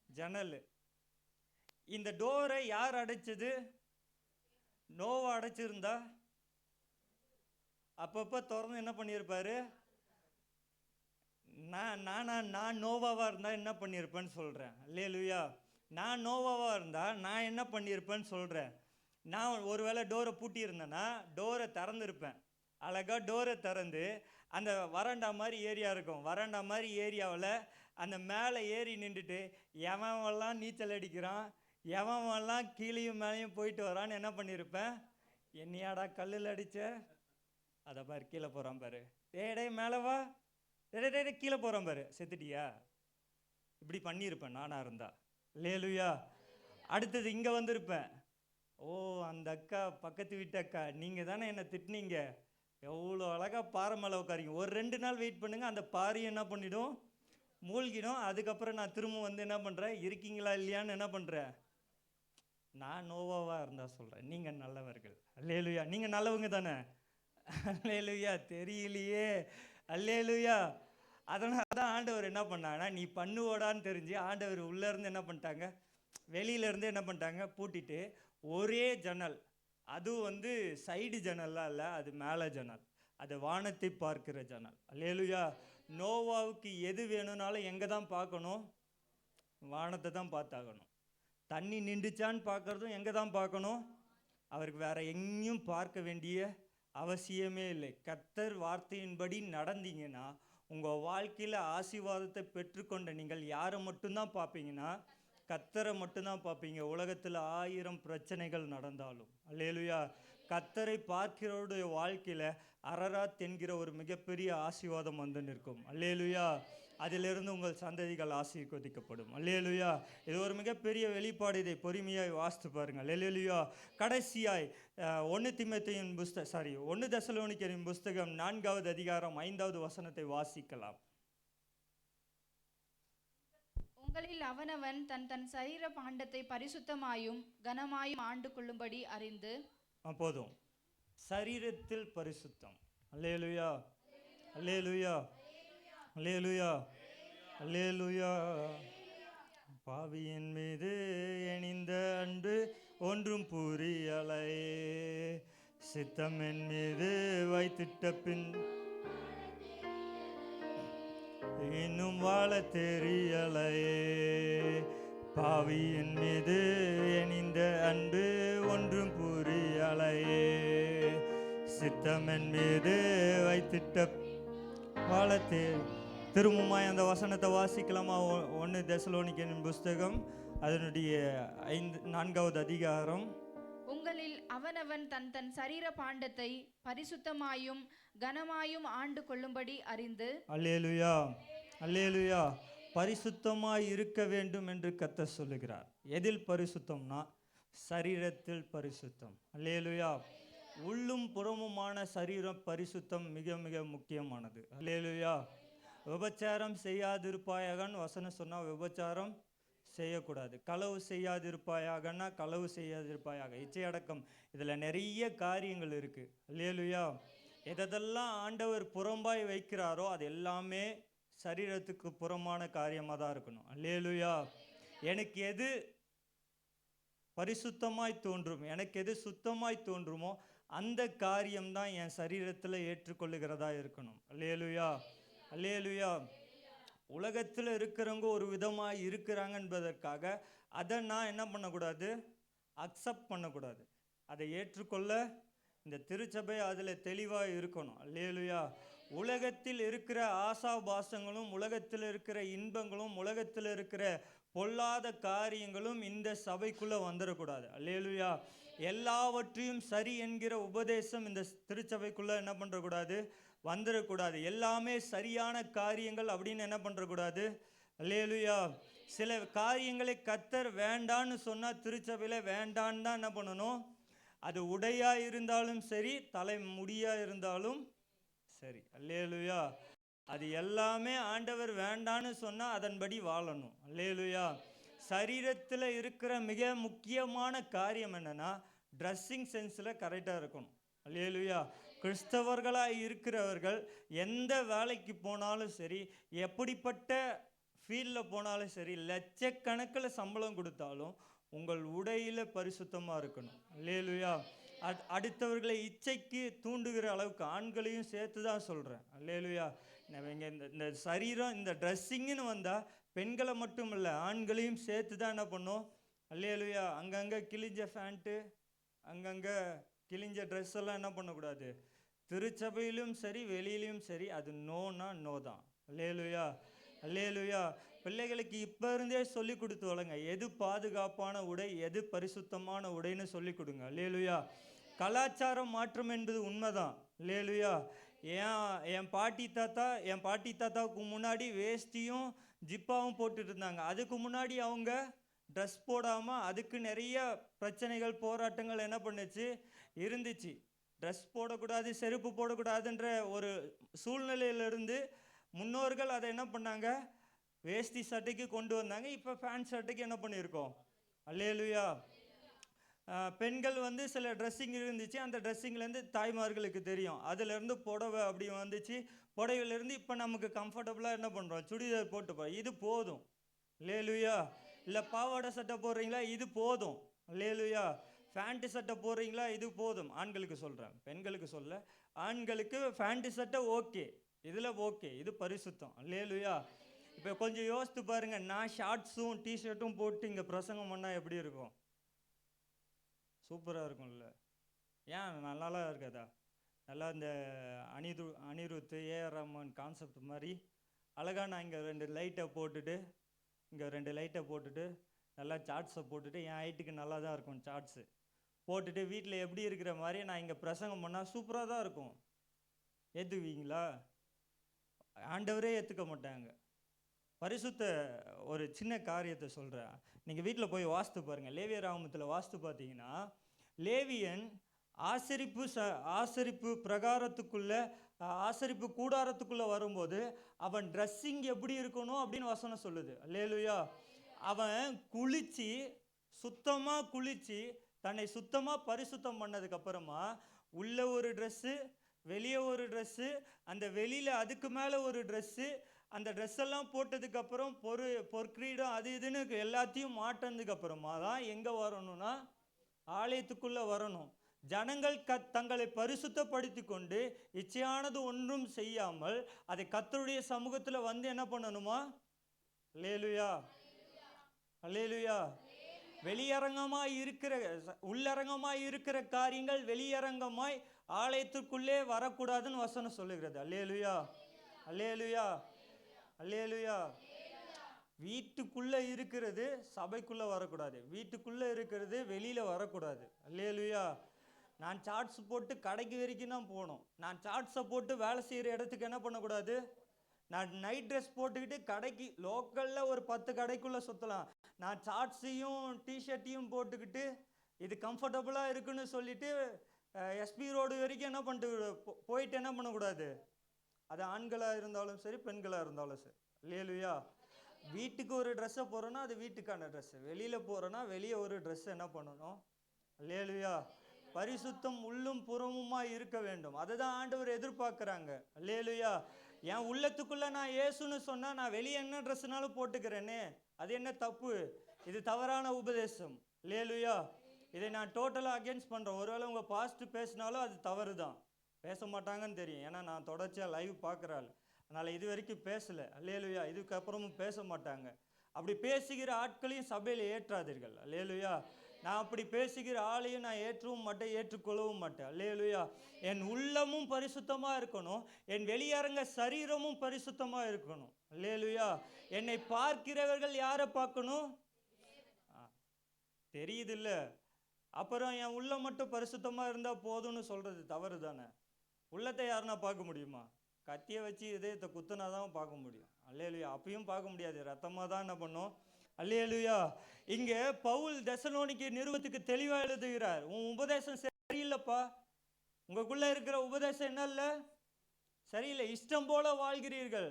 ஜன்னல். இந்த டோரை யார் அடைச்சது? நோவா அடைச்சிருந்தா அப்பப்போ திறந்து என்ன பண்ணியிருப்பாரு? நான் நோவாவாக இருந்தால் என்ன பண்ணியிருப்பேன்னு சொல்கிறேன். அல்லேலூயா. நான் நோவாவாக இருந்தால் நான் என்ன பண்ணியிருப்பேன்னு சொல்கிறேன். நான் ஒரு வேளை டோரை பூட்டியிருந்தேன்னா டோரை திறந்துருப்பேன். அழகாக டோரை திறந்து அந்த வராண்டா மாதிரி ஏரியா இருக்கும். வராண்டா மாதிரி ஏரியாவில் அந்த மேலே ஏறி நின்றுட்டு எவன்லாம் நீச்சல் அடிக்கிறான், எவன்லாம் கீழேயும் மேலேயும் போயிட்டு வரான்னு என்ன பண்ணியிருப்பேன்? என்னையாடா கல்லில் அடிச்ச, அதை பாரு கீழே போகிறான் பாரு, டே மேலே வா, டே கீழே போகிறான் பாரு, செத்துட்டியா? இப்படி பண்ணியிருப்பேன் நானாக இருந்தா. அல்லேலூயா. அடுத்தது இங்கே வந்திருப்பேன். ஓ, அந்த அக்கா, பக்கத்து வீட்டு அக்கா, நீங்கள் தானே என்னை திட்டினீங்க, எவ்வளோ அழகாக பாறை மேலே உட்காரிங்க, ஒரு 2 நாள் வெயிட் பண்ணுங்க, அந்த பாறையை என்ன பண்ணிடும்? மூழ்கிடும். அதுக்கப்புறம் நான் திரும்ப வந்து என்ன பண்ணுறேன்? இருக்கீங்களா இல்லையான்னு என்ன பண்ணுறேன்? நான் நோவாவாக இருந்தால் சொல்கிறேன், நீங்கள் நல்லவர்கள். அல்லேலூயா. நீங்கள் நல்லவங்க தானே? அல்லேலூயா. தெரியலையே. அல்லேலூயா. அதனால தான் ஆண்டவர் என்ன பண்ணாங்கன்னா, நீ பண்ணுவோடான்னு தெரிஞ்சு ஆண்டவர் உள்ளேருந்து என்ன பண்ணிட்டாங்க, வெளியிலேருந்து என்ன பண்ணிட்டாங்க, பூட்டிட்டு ஒரே ஜன்னல், அதுவும் வந்து சைடு ஜன்னல்லாம் இல்லை, அது மேலே ஜன்னல், அது வானத்தை பார்க்கிற ஜன்னல். அல்லேலூயா. நோவாவுக்கு எது வேணும்னாலும் எங்கே தான் பார்க்கணும்? வானத்தை தான் பார்த்தாகணும். தண்ணி நின்றுச்சான்னு பார்க்கறதும் எங்கே தான் பார்க்கணும்? அவருக்கு வேற எங்கேயும் பார்க்க வேண்டிய அவசியமே இல்லை. கர்த்தர் வார்த்தையின்படி நடந்தீங்கன்னா உங்கள் வாழ்க்கையில் ஆசீர்வாதத்தை பெற்றுக்கொண்ட நீங்கள் யாரை மட்டும்தான் பார்ப்பீங்கன்னா, கர்த்தரை மட்டும்தான் பார்ப்பீங்க. உலகத்தில் 1000 பிரச்சனைகள் நடந்தாலும். அல்லேலூயா. கர்த்தரை பார்க்கிறவருடைய வாழ்க்கையில் அரராத் என்கிற ஒரு மிகப்பெரிய ஆசீர்வாதம் வந்து நிற்கும். அல்லேலூயா. அதிலிருந்து உங்கள் சந்ததிகள் ஆசீர்வதிக்கப்படும். அல்லேலூயா. இது ஒரு மிகப்பெரிய வெளிப்பாடு. இதை பொறுமையாய் வாசித்து பாருங்கள். அல்லேலூயா. கடைசியாய் 1 தெசலோனிக்கரின் புஸ்தகம் 4வது அதிகாரம் 5வது வசனத்தை வாசிக்கலாம். உங்களில் அவனவன் தன் தன் சரீர பாண்டத்தை பரிசுத்தமாயும் கனமாயும் ஆண்டு கொள்ளும்படி அறிந்து. போதும். சரீரத்தில் பரிசுத்தம். அல்லேலூயா. அல்லேலூயா. அல்லேலூயா. அல்லேலூயா. பாவியின் மீது எணிந்த அன்று ஒன்றும் புரியலையே, சித்தம் என் மீது வைத்திட்ட பின் இன்னும் வாழ தெரியலையே. பாவியின் மீது எணிந்த அன்று ஒன்றும் புரியலையே, சித்தம் என் மீது வைத்திட்ட வாழ திரும்பமாய் அந்த வசனத்தை வாசிக்கலாமா? 1 தெசலோனிக்கரின் புஸ்தகம் அதனுடைய 4வது அதிகாரம். உங்களில் அவனவன் தன் தன் சரீர பாண்டத்தை பரிசுத்தமாயும் கனமாயும் ஆண்டு கொள்ளும்படி அறிந்து. அல்லேலூயா. அல்லேலூயா. பரிசுத்தமாய் இருக்க வேண்டும் என்று கர்த்தர் சொல்லுகிறார். எதில் பரிசுத்தம்னா சரீரத்தில் பரிசுத்தம். அல்லேலூயா. உள்ளும் புறமுமான சரீரம் பரிசுத்தம் மிக மிக முக்கியமானது. அல்லேலூயா. விபச்சாரம் செய்யாதிருப்பாயாகன்னு வசனம் சொன்னால் விபச்சாரம் செய்யக்கூடாது. களவு செய்யாதிருப்பாயாகன்னா களவு செய்யாதிருப்பாயாக. இச்சையடக்கம், இதில் நிறைய காரியங்கள் இருக்குது. அல்லேலூயா. எதெல்லாம் ஆண்டவர் புறம்பாய் வைக்கிறாரோ அது எல்லாமே சரீரத்துக்கு புறமான காரியமாக தான் இருக்கணும். அல்லேலூயா. எனக்கு எது பரிசுத்தமாய் தோன்றும், எனக்கு எது சுத்தமாய் தோன்றுமோ அந்த காரியம்தான் என் சரீரத்தில் ஏற்றுக்கொள்ளுகிறதா இருக்கணும். அல்லேலூயா. அல்லேலூயா. உலகத்தில் இருக்கிறவங்க ஒரு விதமாக இருக்கிறாங்க என்பதற்காக அதை நான் என்ன பண்ணக்கூடாது? அக்செப்ட் பண்ணக்கூடாது. அதை ஏற்றுக்கொள்ள இந்த திருச்சபை அதில் தெளிவாக இருக்கணும். அல்லேலூயா. உலகத்தில் இருக்கிற ஆசாபாசங்களும் உலகத்தில் இருக்கிற இன்பங்களும் உலகத்தில் இருக்கிற பொல்லாத காரியங்களும் இந்த சபைக்குள்ளே வந்துடக்கூடாது. அல்லேலூயா. எல்லாவற்றையும் சரி என்கிற உபதேசம் இந்த திருச்சபைக்குள்ளே என்ன பண்ணுறக்கூடாது? வந்துடக்கூடாது. எல்லாமே சரியான காரியங்கள் அப்படின்னு என்ன பண்ணுறக்கூடாது? அல்லேலூயா. சில காரியங்களை கர்த்தர் வேண்டான்னு சொன்னால் திருச்சபையில் வேண்டான்னு தான் என்ன பண்ணணும்? அது உடையாக இருந்தாலும் சரி, தலை முடியாக இருந்தாலும் சரி. அல்லேலூயா. அது எல்லாமே ஆண்டவர் வேண்டான்னு சொன்னால் அதன்படி வாழணும். அல்லேலூயா. சரீரத்தில் இருக்கிற மிக முக்கியமான காரியம் என்னென்னா ட்ரெஸ்ஸிங் சென்ஸில் கரெக்டாக இருக்கணும். அல்லேலூயா. கிறிஸ்தவர்களாக இருக்கிறவர்கள் எந்த வேலைக்கு போனாலும் சரி, எப்படிப்பட்ட ஃபீல்டில் போனாலும் சரி, லட்சக்கணக்கில் சம்பளம் கொடுத்தாலும் உங்கள் உடையில் பரிசுத்தமாக இருக்கணும். அல்லேலூயா. அடுத்தவர்களை இச்சைக்கு தூண்டுகிற அளவுக்கு ஆண்களையும் சேர்த்து தான் சொல்கிறேன். அல்லேலூயா. இங்கே இந்த சரீரம் இந்த ட்ரெஸ்ஸிங்குன்னு வந்தால் பெண்களை மட்டும் இல்லை ஆண்களையும் சேர்த்து தான் என்ன பண்ணும்? அல்லேலூயா. அங்கங்கே கிழிஞ்ச ஃபேண்ட்டு, அங்கங்கே கிழிஞ்ச ட்ரெஸ் எல்லாம் என்ன பண்ணக்கூடாது? திருச்சபையிலும் சரி வெளியிலையும் சரி அது நோனா நோ தான். அல்லேலூயா. அல்லேலூயா. பிள்ளைகளுக்கு இப்போ இருந்தே சொல்லி கொடுத்து வளங்க. எது பாதுகாப்பான உடை, எது பரிசுத்தமான உடைன்னு சொல்லி கொடுங்க. அல்லேலூயா. கலாச்சாரம் மாற்றம் என்பது உண்மைதான். அல்லேலூயா. என் பாட்டி தாத்தாவுக்கு முன்னாடி வேஷ்டியும் ஜிப்பாவும் போட்டுட்டு இருந்தாங்க. அதுக்கு முன்னாடி அவங்க ட்ரெஸ் போடாமல் அதுக்கு நிறைய பிரச்சனைகள் போராட்டங்கள் என்ன பண்ணுச்சு இருந்துச்சு. ட்ரெஸ் போடக்கூடாது, செருப்பு போடக்கூடாதுன்ற ஒரு சூழ்நிலையிலிருந்து முன்னோர்கள் அதை என்ன பண்ணாங்க, வேஷ்டி சட்டைக்கு கொண்டு வந்தாங்க. இப்போ பேண்ட் ஷர்ட்டுக்கு என்ன பண்ணியிருக்கோம். அல்லேலூயா. பெண்கள் வந்து சில ட்ரெஸ்ஸிங் இருந்துச்சு. அந்த ட்ரெஸ்ஸிங்லேருந்து தாய்மார்களுக்கு தெரியும். அதுலேருந்து புடவை அப்படி வந்துச்சு. புடவையிலேருந்து இப்போ நமக்கு கம்ஃபர்டபுளாக என்ன பண்ணுறோம், சுடிதார் போட்டு இது போதும். அல்லேலூயா. இல்லை பாவாடை சட்டை போடுறீங்களா, இது போதும். அல்லேலூயா. ஃபேண்ட்டு சட்டை போடுறீங்களா, இது போதும். ஆண்களுக்கு சொல்கிறேன், பெண்களுக்கு சொல்ல. ஆண்களுக்கு ஃபேண்ட்டு சட்டை ஓகே, இதில் ஓகே, இது பரிசுத்தம். அல்லேலூயா. இப்போ கொஞ்சம் யோசித்து பாருங்கள், நான் ஷார்ட்ஸும் டிஷர்ட்டும் போட்டு இங்கே பிரசங்கம் பண்ணால் எப்படி இருக்கும்? சூப்பராக இருக்கும்ல. ஏன் நல்லாலாம் இருக்காதா? நல்லா இந்த அனிருத், ஏஆர் ரஹ்மான் கான்செப்ட் மாதிரி அழகாக நான் இங்கே 2 லைட்டை போட்டுட்டு நல்லா சார்ட்ஸை போட்டுட்டு, என் ஹைட்டுக்கு நல்லா தான் இருக்கும் சார்ட்ஸு போட்டுட்டு வீட்டில் எப்படி இருக்கிற மாதிரி நான் இங்கே பிரசங்கம் பண்ணால் சூப்பராக தான் இருக்கும். ஏற்றுக்குவீங்களா? ஆண்டவரே ஏற்றுக்க மாட்டாங்க. பரிசுத்த ஒரு சின்ன காரியத்தை சொல்கிறேன், நீங்கள் வீட்டில் போய் வாஸ்து பாருங்கள். லேவியர் ஆகமத்தில் வாஸ்து பார்த்தீங்கன்னா, லேவியன் ஆசரிப்பு பிரகாரத்துக்குள்ளே ஆசரிப்பு கூடாரத்துக்குள்ளே வரும்போது அவன் ட்ரெஸ்ஸிங் எப்படி இருக்கணும் அப்படின்னு வசனம் சொல்லுது. அல்லேலூயா. அவன் சுத்தமாக குளித்து தன்னை சுத்தமாக பரிசுத்தம் பண்ணதுக்கப்புறமா உள்ள ஒரு ட்ரெஸ்ஸு, வெளியே ஒரு ட்ரெஸ்ஸு, அந்த வெளியில் அதுக்கு மேலே ஒரு ட்ரெஸ்ஸு, அந்த ட்ரெஸ்ஸெல்லாம் போட்டதுக்கப்புறம் பொற்கிரீடம் அது இதுன்னு எல்லாத்தையும் மாட்டினதுக்கப்புறமா தான் எங்கே வரணும்னா ஆலயத்துக்குள்ளே வரணும். ஜனங்கள் தங்களை பரிசுத்தப்படுத்தி கொண்டு இச்சையானது ஒன்றும் செய்யாமல் அதை கர்த்தருடைய சமூகத்தில் வந்து என்ன பண்ணணுமா? அல்லேலூயா. அல்லேலூயா. வெளியரங்கமாய் இருக்கிற உள்ளரங்கமாய் இருக்கிற காரியங்கள் வெளியரங்கமாய் ஆலயத்துக்குள்ளே வரக்கூடாதுன்னு வசனம் சொல்லுகிறது. அல்லேலூயா. அல்லேலூயா. அல்லேலூயா. வீட்டுக்குள்ளே இருக்கிறது சபைக்குள்ளே வரக்கூடாது, வீட்டுக்குள்ளே இருக்கிறது வெளியில் வரக்கூடாது. அல்லேலூயா. நான் சார்ட்ஸ் போட்டு கடைக்கு வரைக்கும் தான் போகணும். நான் சார்ட்ஸை போட்டு வேலை செய்கிற இடத்துக்கு என்ன பண்ணக்கூடாது, நான் நைட் ட்ரெஸ் போட்டுக்கிட்டு கடைக்கு லோக்கலில் ஒரு 10 கடைக்குள்ளே சுற்றலாம். நான் சார்ட்ஸையும் டிஷர்ட்டையும் போட்டுக்கிட்டு இது கம்ஃபர்டபுளாக இருக்குன்னு சொல்லிட்டு எஸ்பி ரோடு வரைக்கும் என்ன பண்ணிட்டு போயிட்டு என்ன பண்ணக்கூடாது. அது ஆண்களாக இருந்தாலும் சரி, பெண்களாக இருந்தாலும் சரி. அல்லேலூயா. வீட்டுக்கு ஒரு ட்ரெஸ்ஸை போகிறோன்னா அது வீட்டுக்கான ட்ரெஸ்ஸு, வெளியில் போகிறோன்னா வெளியே ஒரு ட்ரெஸ் என்ன பண்ணணும். அல்லேலூயா. பரிசுத்தம் உள்ளும் புறமுமா இருக்க வேண்டும். அதை தான் ஆண்டவர் எதிர்பார்க்குறாங்க. அல்லேலூயா. என் உள்ளத்துக்குள்ளே நான் இயேசுன்னு சொன்னால் நான் வெளியே என்ன ட்ரெஸ்ஸுனாலும் போட்டுக்கிறேனே, அது என்ன தப்பு? இது தவறான உபதேசம். அல்லேலூயா. இதை நான் டோட்டலாக அகேன்ஸ்ட் பண்ணுறேன். ஒருவேளை உங்கள் பாஸ்ட் பேசினாலும் அது தவறு தான். பேச மாட்டாங்கன்னு தெரியும், ஏன்னா நான் தொடர்ச்சியாக லைவ் பார்க்குறாள், அதனால் இது வரைக்கும் பேசலை. அல்லேலூயா. இதுக்கப்புறமும் பேச மாட்டாங்க. அப்படி பேசுகிற ஆட்களையும் சபையில் ஏற்றாதீர்கள். அல்லேலூயா. நான் அப்படி பேசுகிற ஆளையும் நான் ஏற்றவும் மாட்டேன், ஏற்றுக்கொள்ளவும் மாட்டேன். அல்லேலூயா. என் உள்ளமும் பரிசுத்தமாக இருக்கணும், என் வெளியரங்க சரீரமும் பரிசுத்தமாக இருக்கணும். அல்லேலூயா. என்னை பார்க்கிறவர்கள் யாரை பார்க்கணும்? தெரியுதில்ல. அப்புறம் என் உள்ள மட்டும் பரிசுத்தமாக இருந்தால் போதும்னு சொல்கிறது தவறு தானே. உள்ளத்தை யாருன்னா பார்க்க முடியுமா? கத்தியை வச்சு இதயத்தை குத்துனா தான் பார்க்க முடியும். அல்லேலூயா. அப்பயும் பார்க்க முடியாது, ரத்தமாக தான் என்ன பண்ணும். அல்லேலூயா. இங்கே பவுல் தெசலோனிக்கே நிறுவத்துக்கு தெளிவாக எழுதுகிறார், உன் உபதேசம் சரியில்லைப்பா, உங்களுக்குள்ளே இருக்கிற உபதேசம் என்ன இல்லை, சரியில்லை. இஷ்டம் போல வாழ்கிறீர்கள்,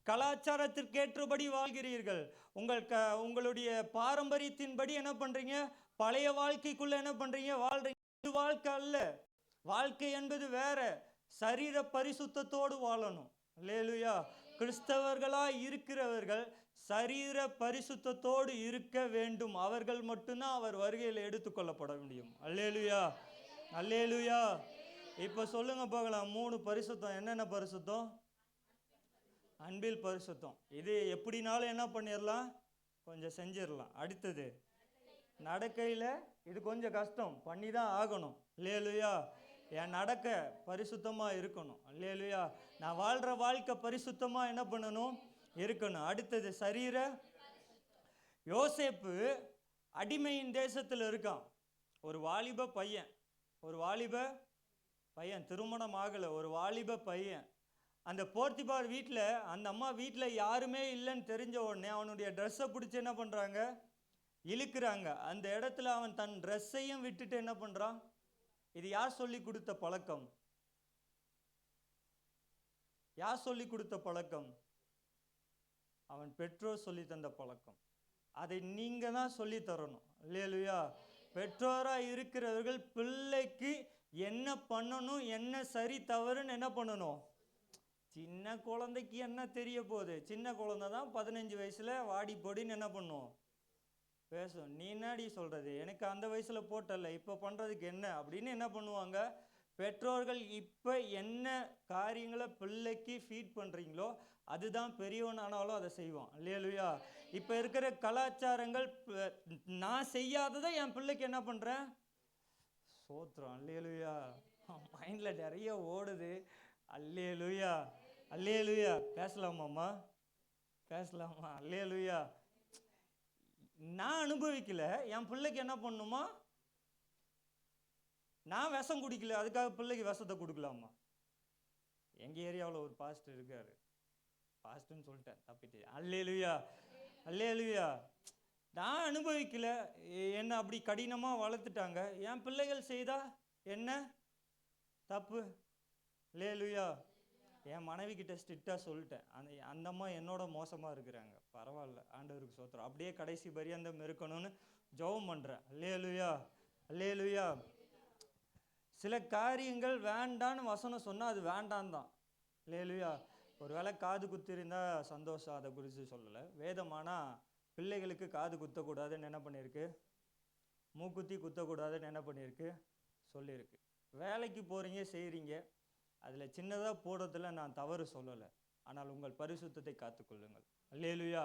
கலாச்சாரத்திற்கேற்றபடி வாழ்கிறீர்கள், உங்களுடைய பாரம்பரியத்தின்படி என்ன பண்ணுறீங்க, பழைய வாழ்க்கைக்குள்ளே என்ன பண்ணுறீங்க, வாழ்றீங்க. இது வாழ்க்கை அல்ல. வாழ்க்கை என்பது வேற. சரீர பரிசுத்தத்தோடு வாழணும். அல்லேலூயா. கிறிஸ்தவர்களாக இருக்கிறவர்கள் சரீர பரிசுத்தத்தோடு இருக்க வேண்டும். அவர்கள் மட்டும்தான் அவர் வருகையில் எடுத்துக்கொள்ளப்பட முடியும். அல்லேலூயா. அல்லேலூயா. இப்போ சொல்லுங்க பார்க்கலாம், 3 பரிசுத்தம். என்னென்ன பரிசுத்தம்? அன்பில் பரிசுத்தம். இது எப்படினாலும் என்ன பண்ணிடலாம், கொஞ்சம் செஞ்சிடலாம். அடுத்தது நடக்கையில், இது கொஞ்சம் கஷ்டம், பண்ணி தான் ஆகணும். அல்லேலூயா. என் நடக்க பரிசுத்தமாக இருக்கணும். அல்லேலூயா. நான் வாழ்கிற வாழ்க்கை பரிசுத்தமாக என்ன பண்ணணும், இருக்கணும். அடுத்தது சரீர. யோசேப்பு அடிமையின் தேசத்தில் இருக்கான். ஒரு வாலிப பையன் திருமணம் ஆகலை, ஒரு வாலிப பையன். அந்த போர்த்திபார் வீட்டில், அந்த அம்மா வீட்டில் யாருமே இல்லைன்னு தெரிஞ்ச உடனே அவனுடைய ட்ரெஸ்ஸை பிடிச்சி என்ன பண்ணுறாங்க, இழுக்கிறாங்க. அந்த இடத்துல அவன் தன் ட்ரெஸ்ஸையும் விட்டுட்டு என்ன பண்ணுறான். இது யார் சொல்லி கொடுத்த பழக்கம்? யார் சொல்லி கொடுத்த பழக்கம்? அவன் பெற்றோர் சொல்லி தந்த பழக்கம். அதை நீங்க தான் சொல்லி தரணும். அல்லேலூயா. பெற்றோராக இருக்கிறவர்கள் பிள்ளைக்கு என்ன பண்ணணும், என்ன சரி தவறுன்னு என்ன பண்ணணும். சின்ன குழந்தைக்கு என்ன தெரிய போகுது? சின்ன குழந்தை தான் 15 வயசுல வாடி பொடின்னு என்ன பண்ணும், பேசும். நீ என்னடி சொல்றது, எனக்கு அந்த வயசுல போட்டல, இப்ப பண்றதுக்கு என்ன அப்படின்னு என்ன பண்ணுவாங்க பெற்றோர்கள். இப்ப என்ன காரியங்களை பிள்ளைக்கு ஃபீட் பண்றீங்களோ அதுதான் பெரியவன் ஆனாலும் அதை செய்வான். அல்லேலூயா. இப்ப இருக்கிற கலாச்சாரங்கள், நான் செய்யாததை என் பிள்ளைக்கு என்ன பண்றேன், சோத்திரம். அல்லேலூயா. மைண்ட்ல நிறைய ஓடுது. அல்லேலூயா, அல்லேலூயா. பேசலாமாம்மா, பேசலாமா? அல்லேலூயா. நான் அனுபவிக்கல, என் பிள்ளைக்கு என்ன பண்ணுமா, நான் விஷம் குடிக்கல, அதுக்காக பிள்ளைக்கு விஷத்தை கொடுக்கலாமா? எங்க ஏரியாவில் ஒரு பாஸ்டர் இருக்காரு, பாஸ்டர்னு சொல்லிட்டேன், தப்பிட்டு. அல்லேலூயா, அல்லேலூயா. நான் அனுபவிக்கல, என்ன அப்படி கடினமா வளர்த்துட்டாங்க, என் பிள்ளைகள் செய்தா என்ன தப்பு? அல்லேலூயா. என் மனைவி கிட்ட ஸ்ட்ரிக்டாக சொல்லிட்டேன், அந்த அம்மா என்னோட மோசமாக இருக்கிறாங்க, பரவாயில்ல, ஆண்டவருக்கு சோத்திரம், அப்படியே கடைசி பரியந்தம் இருக்கணும்னு ஜெபம் பண்ணுறேன். அல்லேலூயா, அல்லேலூயா. சில காரியங்கள் வேண்டான்னு வசனம் சொன்னால் அது வேண்டான் தான். அல்லேலூயா. ஒரு வேளை காது குத்திருந்தா சந்தோஷம், அதை குறித்து சொல்லலை. வேதமானா பிள்ளைகளுக்கு காது குத்தக்கூடாதுன்னு என்ன பண்ணியிருக்கு, மூக்குத்தி குத்தக்கூடாதுன்னு என்ன பண்ணியிருக்கு, சொல்லியிருக்கு. வேலைக்கு போகிறீங்க, செய்கிறீங்க, அதில் சின்னதாக போடுறதுல நான் தவறு சொல்லலை, ஆனால் உங்கள் பரிசுத்தத்தை காத்துக்கொள்ளுங்கள். அல்லேலூயா.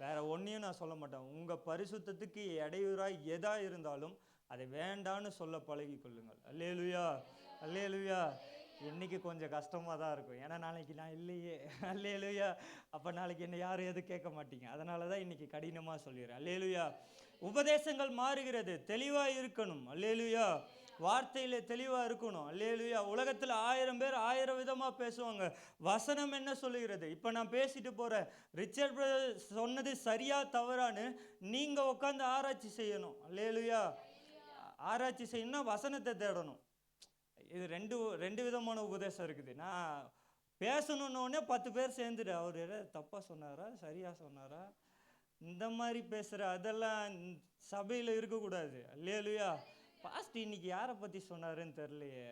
வேற ஒன்றையும் நான் சொல்ல மாட்டேன். உங்கள் பரிசுத்தத்துக்கு இடையூறாக எதாக இருந்தாலும் அதை வேண்டான்னு சொல்ல பழகி கொள்ளுங்கள். அல்லேலூயா, அல்லேலூயா. இன்னைக்கு கொஞ்சம் கஷ்டமாக தான் இருக்கும், ஏன்னா நாளைக்கு நான் இல்லையே. அல்லேலூயா. அப்போ நாளைக்கு என்ன யாரும் எதுவும் கேட்க மாட்டீங்க, அதனால தான் இன்னைக்கு கடினமாக சொல்லிடுறேன். அல்லேலூயா. உபதேசங்கள் மாறுகிறது, தெளிவாக இருக்கணும். அல்லேலூயா. வார்த்தையில தெளிவா இருக்கணும். அல்லேலூயா. உலகத்துல 1000 பேர் 1000 விதமா பேசுவாங்க. வசனம் என்ன சொல்லுகிறது? இப்ப நான் பேசிட்டு போறேன், ரிச்சர்ட் பிரதர் சொன்னது சரியா தவறான்னு நீங்க உட்காந்து ஆராய்ச்சி செய்யணும். அல்லேலூயா. ஆராய்ச்சி செய்யணும்னா வசனத்தை தேடணும். இது ரெண்டு விதமான உபதேசம் இருக்குது. நான் பேசணுன்னே 10 பேர் சேர்ந்துடு, அவர் தப்பா சொன்னாரா சரியா சொன்னாரா இந்த மாதிரி பேசுற, அதெல்லாம் சபையில இருக்கக்கூடாது. அல்லேலூயா. பாஸ்ட் இன்னைக்கு யாரை பற்றி சொன்னாருன்னு தெரியலையே,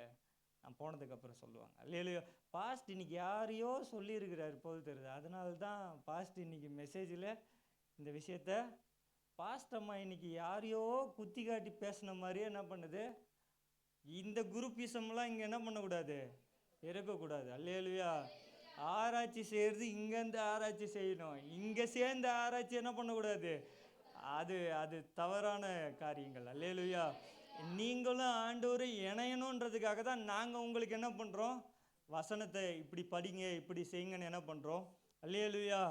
நான் போனதுக்கப்புறம் சொல்லுவாங்க. அல்லேலூயா. பாஸ்ட் இன்னைக்கு யாரையோ சொல்லியிருக்கிறாரு போது தெரியுது, அதனால தான் பாஸ்ட் இன்னைக்கு மெசேஜில் இந்த விஷயத்த பாஸ்ட் அம்மா இன்னைக்கு யாரையோ குத்தி காட்டி பேசின மாதிரியே என்ன பண்ணுது, இந்த குரூப்பிசம்லாம் இங்கே என்ன பண்ணக்கூடாது, இருக்கக்கூடாது. அல்லேலூயா. ஆராய்ச்சி செய்கிறது இங்கேருந்து ஆராய்ச்சி செய்யணும், இங்கே சேர்ந்த ஆராய்ச்சி என்ன பண்ணக்கூடாது, அது தவறான காரியங்கள். அல்லேலூயா. நீங்களும் ஆண்டவரை இணையணுன்றதுக்காக தான் நாங்கள் உங்களுக்கு என்ன பண்ணுறோம், வசனத்தை இப்படி படிங்க இப்படி செய்யுங்கன்னு என்ன பண்ணுறோம். அல்லேலூயா.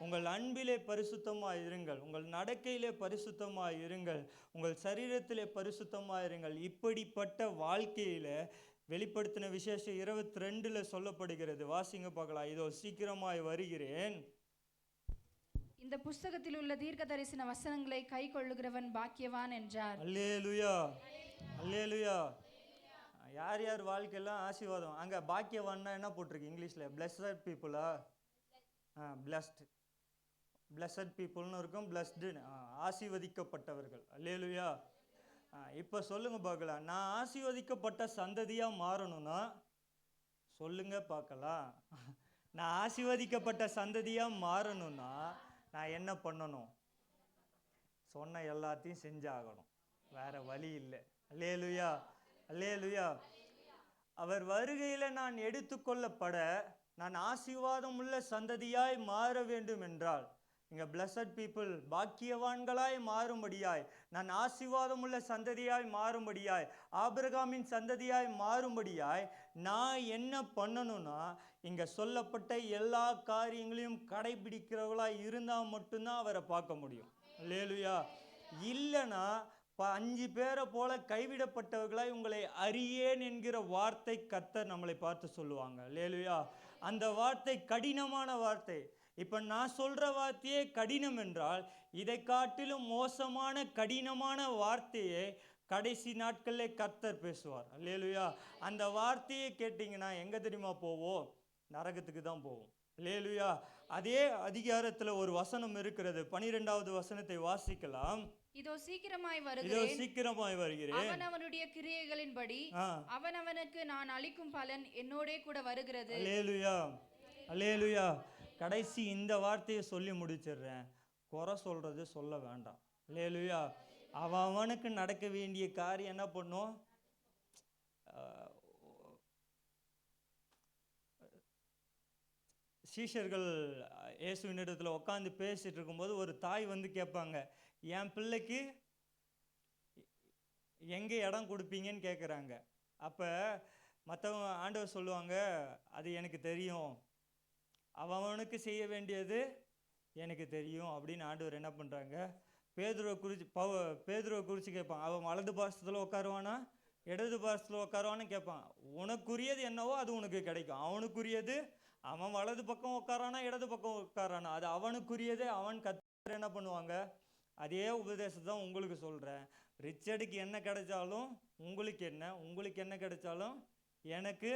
உங்கள் அன்பிலே பரிசுத்தமாக இருங்கள், உங்கள் நடக்கையிலே பரிசுத்தமாக இருங்கள், உங்கள் சரீரத்திலே பரிசுத்தமாக இருங்கள். இப்படிப்பட்ட வாழ்க்கையில் வெளிப்படுத்தின விசேஷம் 22 சொல்லப்படுகிறது. வாசிங்க பார்க்கலாம். இதோ சீக்கிரமாய் வருகிறேன். இந்த புஸ்தகத்தில் உள்ள தீர்க்க தரிசன வசனங்களை கை கொள்ளுகிறவன் பாக்கியவான் என்றார். அல்லேலூயா, அல்லேலூயா. யார் யார் வாழ்க்கையெல்லாம் ஆசீர்வாதம், அங்கே பாக்கியவான்னா என்ன போட்டிருக்கு இங்கிலீஷில்? பிளஸட் பீப்புளா? பிளஸட் பீப்புள்னு இருக்கும், பிளஸ்டுன்னு ஆசீர்வதிக்கப்பட்டவர்கள். அல்லேலூயா. இப்போ சொல்லுங்க பார்க்கலாம், நான் ஆசீர்வதிக்கப்பட்ட சந்ததியாக மாறணும்னா சொல்லுங்க பார்க்கலாம். நான் ஆசீர்வதிக்கப்பட்ட சந்ததியாக மாறணும்னா நான் என்ன பண்ணணும்? சொன்ன எல்லாத்தையும் செஞ்சாகணும், வேற வழி இல்லை. அல்லேலூயா, அல்லேலூயா. அவர் வருகையில் நான் எடுத்துக்கொள்ளப்பட நான் ஆசீர்வாதம் உள்ள சந்ததியாய் மாற வேண்டும் என்றால் இங்க blessed people பாக்கியவான்களாய் மாறும்படியாய், நான் ஆசீர்வாதமுள்ள சந்ததியாய் மாறும்படியாய், ஆபிரகாமின் சந்ததியாய் மாறும்படியாய் நான் என்ன பண்ணணும்னா, இங்க சொல்லப்பட்ட எல்லா காரியங்களையும் கடைபிடிக்கிறவர்களாய் இருந்தால் மட்டும்தான் அவரை பார்க்க முடியும். அல்லேலூயா. இல்லைன்னா 5 பேரை போல கைவிடப்பட்டவர்களாய் உங்களை அறியேன் என்கிற வார்த்தை கர்த்தர் நம்மளை பார்த்து சொல்லுவாங்க. அல்லேலூயா. அந்த வார்த்தை கடினமான வார்த்தை. இப்போ நான் சொல்ற வார்த்தையே கடினம் என்றால், இதை காட்டிலும் மோசமான கடினமான வார்த்தையை கடைசி நாட்களில் கர்த்தர் பேசுவார். அல்லேலூயா. அந்த வார்த்தையை கேட்டிங்கன்னா எங்க தெரியுமா போவோம்? நரகத்துக்கு தான் போவோம். அல்லேலூயா. அதே அதிகாரத்துல ஒரு வசனம் இருக்கிறது. 12வது வசனத்தை வாசிக்கலாம். இதோ சீக்கிரமாய் வருகிறேன், அவனவனுடைய கிரியைகளின்படி அவனவனுக்கு நான் அளிக்கும் பலன் என்னோடே கூட வருகிறது. அல்லேலூயா. அல்லேலூயா. கடைசி இந்த வார்த்தையை சொல்லி முடிச்சிடுறேன். குறை சொல்றது சொல்ல வேண்டாம். அல்லேலூயா. அவனுக்கு நடக்க வேண்டிய காரியம் என்ன பண்ணும்? சீஷர்கள் இயேசுவினிடத்தில் உட்காந்து பேசிட்டு இருக்கும்போது ஒரு தாய் வந்து கேட்பாங்க, என் பிள்ளைக்கு எங்கே இடம் கொடுப்பீங்கன்னு கேட்குறாங்க. அப்போ மற்றவங்க ஆண்டவர் சொல்லுவாங்க, அது எனக்கு தெரியும், அவனுக்கு செய்ய வேண்டியது எனக்கு தெரியும் அப்படின்னு ஆண்டவர் என்ன பண்ணுறாங்க, பேதுருவை குறித்து கேட்பான். அவன் வலது பாசத்தில் உட்காருவானா இடது பாசத்தில் உட்காருவான்னு கேட்பான். உனக்குரியது என்னவோ அது உனக்கு கிடைக்கும். அவனுக்குரியது, அவன் வலது பக்கம் உட்காரானா இடது பக்கம் உட்காரானா அது அவனுக்குரியதே. அவன் கர்த்தர் என்ன பண்ணுவாங்க, அதே உபதேசத்தை தான் உங்களுக்கு சொல்கிறேன். ரிச்சர்டுக்கு என்ன கிடைச்சாலும் உங்களுக்கு என்ன, உங்களுக்கு என்ன கிடைச்சாலும் எனக்கு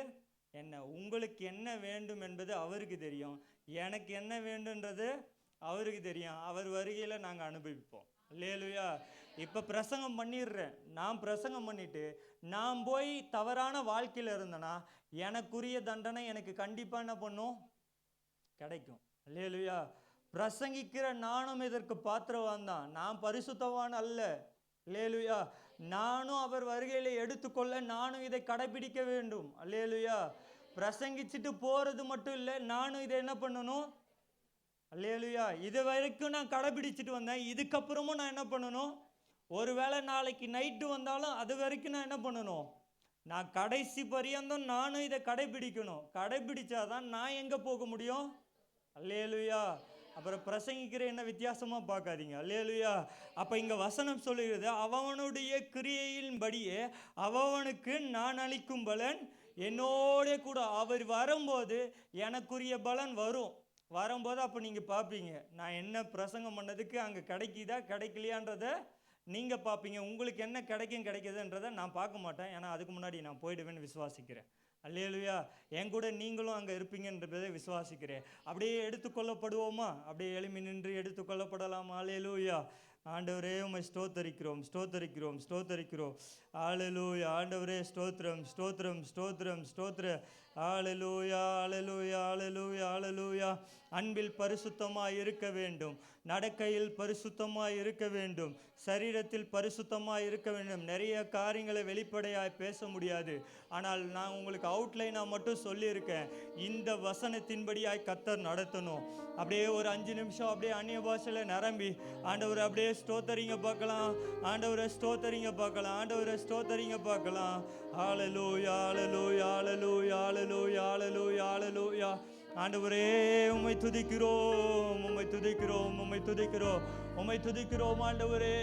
என்ன. உங்களுக்கு என்ன வேண்டும் என்பது அவருக்கு தெரியும், எனக்கு என்ன வேண்டுன்றது அவருக்கு தெரியும். அவர் வருகையில் நாங்கள் அனுபவிப்போம். அல்லேலூயா. இப்போ பிரசங்கம் பண்ணிடுறேன். நான் பிரசங்கம் பண்ணிட்டு நான் போய் தவறான வாழ்க்கையில் இருந்தேன்னா எனக்குரிய தண்டனை எனக்கு கண்டிப்பாக என்ன பண்ணும்? கிடைக்கும். அல்லேலூயா. பிரசங்கிக்கிற நானும் இதற்கு பாத்திரவான் தான். நான் பரிசுத்தவான் அல்ல. அல்லேலூயா. நானும் அவர் வருகையில் எடுத்துக்கொள்ள நானும் இதை கடைபிடிக்க வேண்டும். அல்லேலூயா. பிரசங்கிச்சுட்டு போறது மட்டும் இல்லை, நானும் இதை என்ன பண்ணணும்? அல்லேலூயா. இது வரைக்கும் நான் கடைபிடிச்சிட்டு வந்தேன், இதுக்கப்புறமும் நான் என்ன பண்ணணும்? ஒருவேளை நாளைக்கு நைட்டு வந்தாலும் அது வரைக்கும் நான் என்ன பண்ணணும்? நான் கடைசி பரியந்தம் நானும் இதை கடைபிடிக்கணும். கடைபிடிச்சாதான் நான் எங்கே போக முடியும்? அல்லேலூயா. அப்புறம் பிரசங்கிக்கிற என்ன வித்தியாசமாக பார்க்காதீங்க. அல்லேலூயா. அப்போ இங்கே வசனம் சொல்லுகிறது, அவனுடைய கிரியையின்படியே அவனுக்கு நான் அளிக்கும் பலன் என்னோட கூட. அவர் வரும்போது எனக்குரிய பலன் வரும்போது அப்போ நீங்கள் பார்ப்பீங்க, நான் என்ன பிரசங்கம் பண்ணதுக்கு அங்கே கிடைக்குதா கிடைக்கலையான்றத நீங்கள் பார்ப்பீங்க. உங்களுக்கு என்ன கிடைக்குதுன்றதை நான் பார்க்க மாட்டேன். ஏன்னா அதுக்கு முன்னாடி நான் போயிடுவேன்னு விசுவாசிக்கிறேன். அல்லேலூயா. என் கூட நீங்களும் அங்கே இருப்பீங்கன்றதை விசுவாசிக்கிறேன். அப்படியே எடுத்துக்கொள்ளப்படுவோமா? அப்படியே எழுமி நின்று எடுத்துக்கொள்ளப்படலாமா? அல்லேலூயா. ஆண்டவரே உம்மை ஸ்தோத்தரிக்கிறோம். அல்லேலூயா. ஆண்டவரே ஸ்தோத்திரம். அல்லேலூயா. அன்பில் பரிசுத்தமாய் இருக்க வேண்டும், நடக்கையில் பரிசுத்தமாய் இருக்க வேண்டும், சரீரத்தில் பரிசுத்தமாய் இருக்க வேண்டும். நிறைய காரியங்களை வெளிப்படையாய் பேச முடியாது, ஆனால் நான் உங்களுக்கு அவுட்லைனாக மட்டும் சொல்லியிருக்கேன். இந்த வசனத்தின்படியாய் கர்த்தர் நடத்தணும். அப்படியே ஒரு 5 நிமிஷம் அப்படியே அந்நிய பாஷையில் நிரம்பி ஆண்டவரை அப்படியே ஸ்தோத்தரிங்க பார்க்கலாம். ஆண்டவரை ஸ்தோத்தரிங்க பார்க்கலாம். ஹல்லேலூயா. ஆண்டவரே உம்மை துதிக்கிறோம். ஆண்டவரே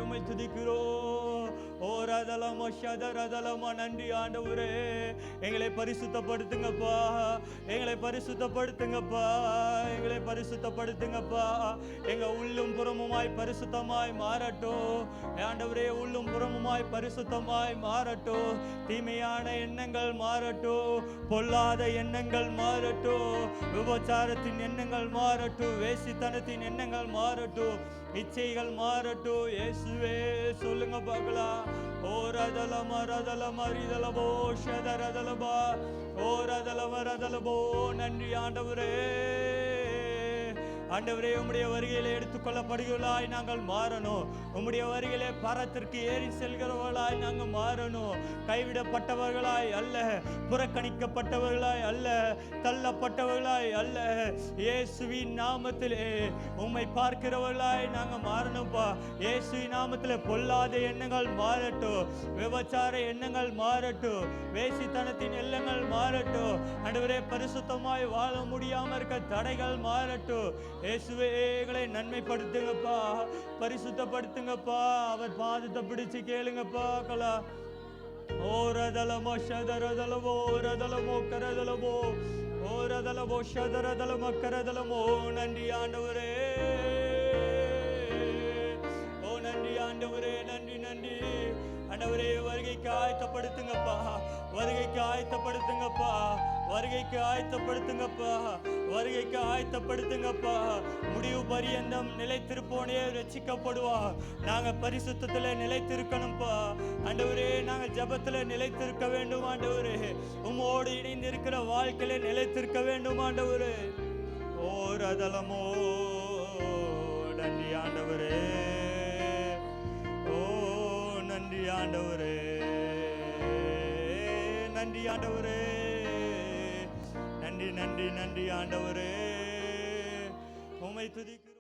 உம்மை துதிக்கிறோம். ஓ ரதலமோ ஷதரதலமோ. நன்றி ஆண்டவரே. எங்களை பரிசுத்தப்படுத்துங்கப்பா. எங்க உள்ளும் புறமுமாய் பரிசுத்தமாய் மாறட்டும் ஆண்டவரே. உள்ளும் புறமுமாய் பரிசுத்தமாய் மாறட்டும். தீமையான எண்ணங்கள் மாறட்டும், பொல்லாத எண்ணங்கள் மாறட்டும், விபச்சாரத்தின் எண்ணங்கள் மாறட்டும், வேசித்தனத்தின் எண்ணங்கள் மாறட்டும், இச்சைகள் மாறட்டும். இயேசுவே சொல்லுங்க பார்க்கலாம். ஓ ரதலம ரிதலபோ ஷதரதலபா. ஓ ரதலம. நன்றி ஆண்டவரே. ஆண்டவரே உம்முடைய வருகையிலே எடுத்துக்கொள்ளப்படுகிறவர்களாய் நாங்கள் மாறணும். உம்முடைய வருகையிலே பரத்திற்கு ஏறி செல்கிறவர்களாய் நாங்கள் மாறணும். கைவிடப்பட்டவர்களாய் அல்ல, புறக்கணிக்கப்பட்டவர்களாய் அல்ல, தள்ளப்பட்டவர்களாய் அல்ல, இயேசுவின் நாமத்திலே உம்மை பார்க்கிறவர்களாய் நாங்கள் மாறணும்ப்பா. இயேசுவின் நாமத்திலே பொல்லாத எண்ணங்கள் மாறட்டும், விபச்சார எண்ணங்கள் மாறட்டும், வேசித்தனத்தின் எண்ணங்கள் மாறட்டும். ஆண்டவரே பரிசுத்தமாய் வாழ முடியாம இருக்க தடைகள் மாறட்டும். இயேசுவே எங்களை நன்மைப்படுத்துங்கப்பா, பரிசுத்தப்படுத்துங்கப்பா. அவர் பாதத்தை பிடிச்சு கேளுங்கப்பா. கலா ஓரதலமோ ஷதரதலமோ ரதலமோ கரதலமோ ஓரதலமோ ஷதரதலமோ கரதலமோ. நன்றி ஆண்டவரே, ஓ நன்றி ஆண்டவரே, நன்றி நன்றி ஆண்டவரே. வருகைக்கு ஆயத்தப்படுத்துங்கப்பா, வருகைக்கு ஆயத்தப்படுத்துங்கப்பா, வருகைக்கு ஆயத்தப்படுத்துங்கப்பா, வருகைக்கு ஆயத்தப்படுத்துங்கப்பா. முடிவு பரியந்தம் நிலைத்திருப்போனே ரட்சிக்கப்படுவா. நாங்க பரிசுத்தத்துல நிலைத்திருக்கணும்ப்பா ஆண்டவரே. நாங்க ஜபத்துல நிலைத்திருக்க வேண்டும் ஆண்டவரே. உம்மோடு இணைந்து இருக்கிற வாழ்க்கையில நிலைத்திருக்க வேண்டும் ஆண்டவரே. ஓ ரதலமோ நன்றி ஆண்டவரே, ஓ நன்றி ஆண்டவரே, நன்றி ஆண்டவரே, நன்றி நன்றி நன்றி ஆண்டவரே. உம்மை துதிக்கிறோம்.